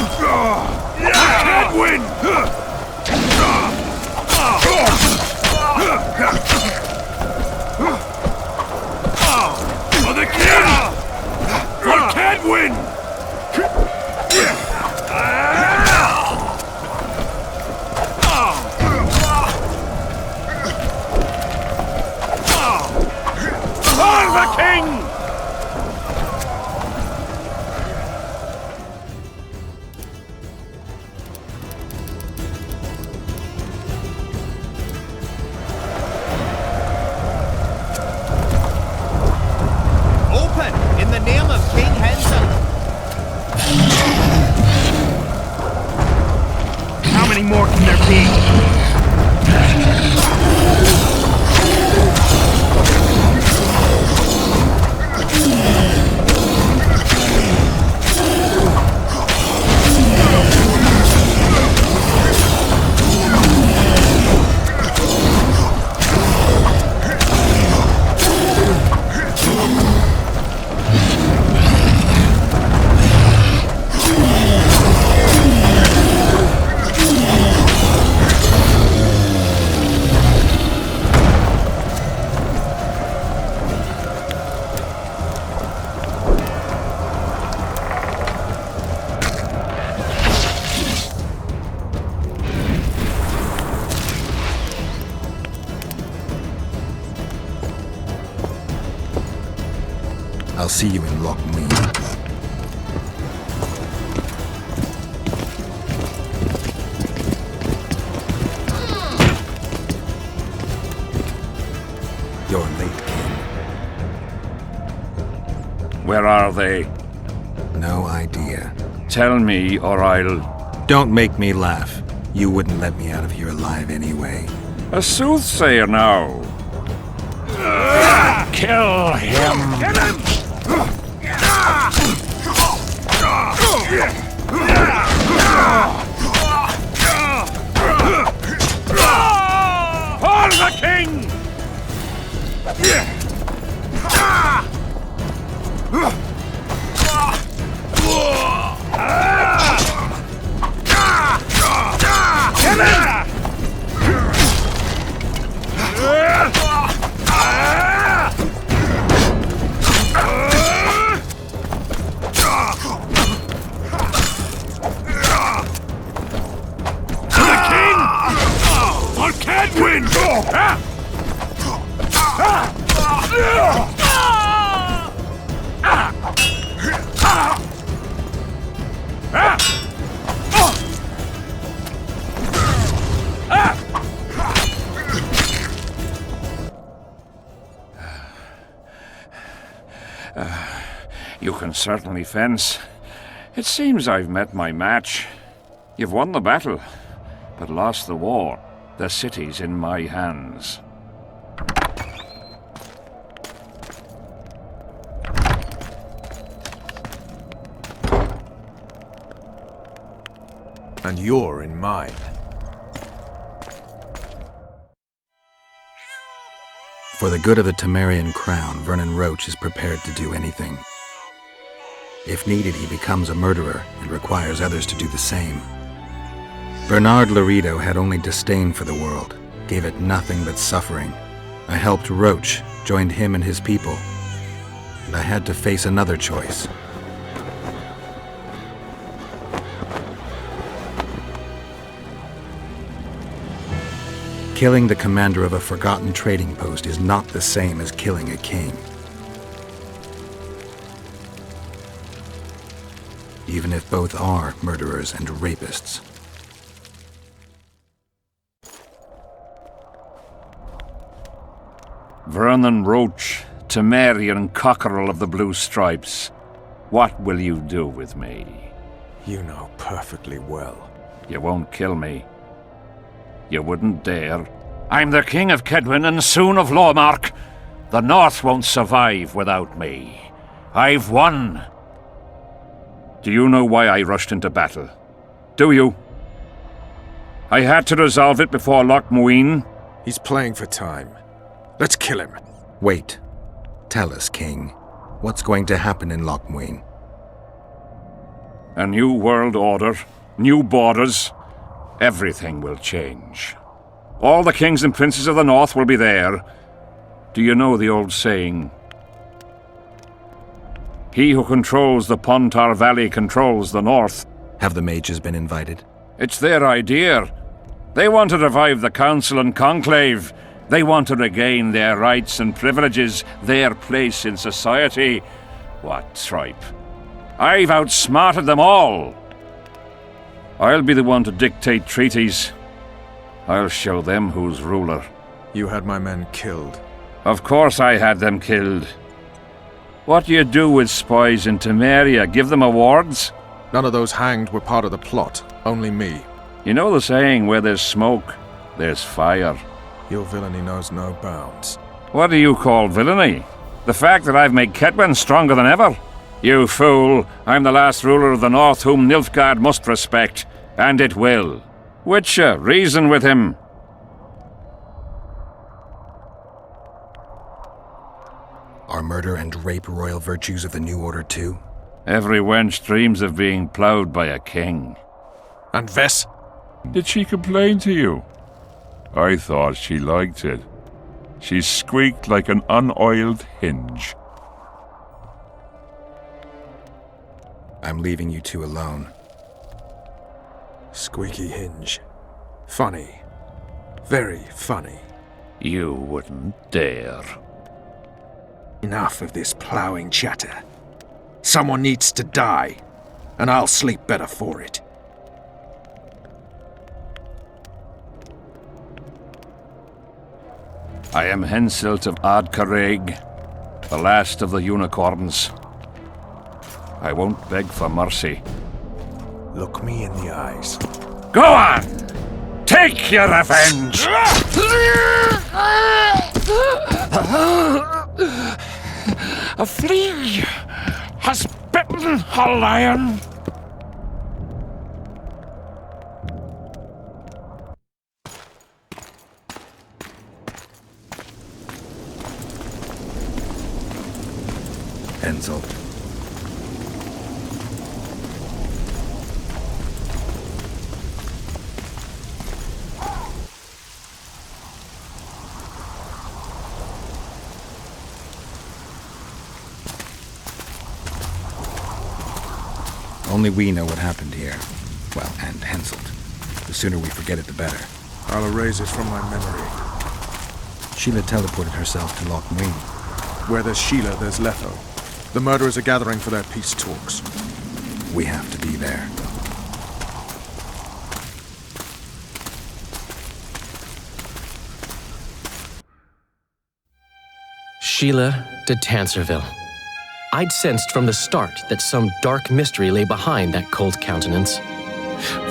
Speaker 1: I'll see you in Lochmuin. You're late, King.
Speaker 7: Where are they?
Speaker 1: No idea.
Speaker 7: Tell me, or I'll...
Speaker 1: Don't make me laugh. You wouldn't let me out of here alive anyway.
Speaker 7: A soothsayer now. Kill him!
Speaker 15: Get him!
Speaker 7: For the king! You can certainly fence. It seems I've met my match. You've won the battle, but lost the war. The city's in my hands.
Speaker 14: And you're in mine.
Speaker 1: For the good of the Temerian crown, Vernon Roche is prepared to do anything. If needed, he becomes a murderer and requires others to do the same. Bernard Laredo had only disdain for the world, gave it nothing but suffering. I helped Roche, joined him and his people, and I had to face another choice. Killing the commander of a forgotten trading post is not the same as killing a king. Even if both are murderers and rapists.
Speaker 7: Vernon Roche, Temerian cockerel of the Blue Stripes. What will you do with me?
Speaker 14: You know perfectly well.
Speaker 7: You won't kill me. You wouldn't dare. I'm the King of Kedwin and soon of Lawmark. The North won't survive without me. I've won. Do you know why I rushed into battle? Do you? I had to resolve it before Lochmuin.
Speaker 14: He's playing for time. Let's kill him.
Speaker 1: Wait. Tell us, King. What's going to happen in Lochmuin?
Speaker 7: A new world order, new borders. Everything will change. All the kings and princes of the North will be there. Do you know the old saying? He who controls the Pontar Valley controls the North.
Speaker 1: Have the mages been invited?
Speaker 7: It's their idea. They want to revive the Council and Conclave. They want to regain their rights and privileges, their place in society. What tripe. I've outsmarted them all. I'll be the one to dictate treaties. I'll show them who's ruler.
Speaker 14: You had my men killed.
Speaker 7: Of course I had them killed. What do you do with spies in Temeria? Give them awards?
Speaker 14: None of those hanged were part of the plot. Only me.
Speaker 7: You know the saying, where there's smoke, there's fire.
Speaker 14: Your villainy knows no bounds.
Speaker 7: What do you call villainy? The fact that I've made Kedwen stronger than ever? You fool! I'm the last ruler of the North whom Nilfgaard must respect, and it will. Witcher, reason with him.
Speaker 1: Are murder and rape royal virtues of the New Order too?
Speaker 7: Every wench dreams of being ploughed by a king.
Speaker 14: And Vess?
Speaker 18: Did she complain to you? I thought she liked it. She squeaked like an unoiled hinge.
Speaker 1: I'm leaving you two alone.
Speaker 14: Squeaky hinge. Funny. Very funny.
Speaker 7: You wouldn't dare.
Speaker 6: Enough of this ploughing chatter. Someone needs to die, and I'll sleep better for it.
Speaker 7: I am Henselt of Ardcarreg, the last of the unicorns. I won't beg for mercy.
Speaker 14: Look me in the eyes.
Speaker 7: Go on! Take your revenge!
Speaker 15: A flea has bitten a lion.
Speaker 1: Henselt. Only we know what happened here. Well, and Henselt. The sooner we forget it, the better.
Speaker 14: I'll erase it from my memory.
Speaker 1: Sheila teleported herself to Loch Muin.
Speaker 14: Where there's Sheila, there's Letho. The murderers are gathering for their peace talks.
Speaker 1: We have to be there.
Speaker 12: Sheila de Tanserville. I'd sensed from the start that some dark mystery lay behind that cold countenance.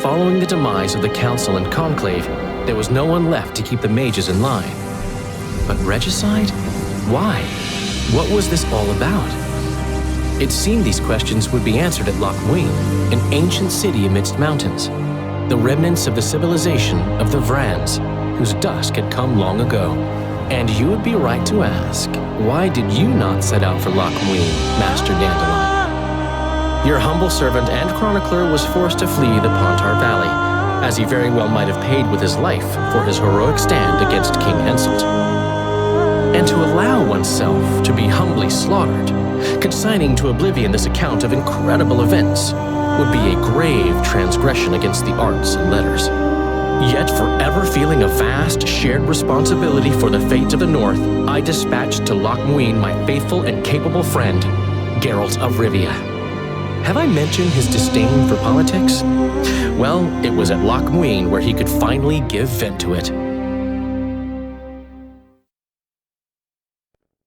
Speaker 12: Following the demise of the Council and Conclave, there was no one left to keep the mages in line. But regicide? Why? What was this all about? It seemed these questions would be answered at Loch Muin, an ancient city amidst mountains, the remnants of the civilization of the Vrans, whose dusk had come long ago. And you would be right to ask, why did you not set out for Loch Muin, Master Dandelion? Your humble servant and chronicler was forced to flee the Pontar Valley, as he very well might have paid with his life for his heroic stand against King Henselt. And to allow oneself to be humbly slaughtered, consigning to oblivion this account of incredible events, would be a grave transgression against the arts and letters. Yet forever feeling a vast, shared responsibility for the fate of the North, I dispatched to Loch Muin my faithful and capable friend, Geralt of Rivia. Have I mentioned his disdain for politics? Well, it was at Loch Muin where he could finally give vent to it.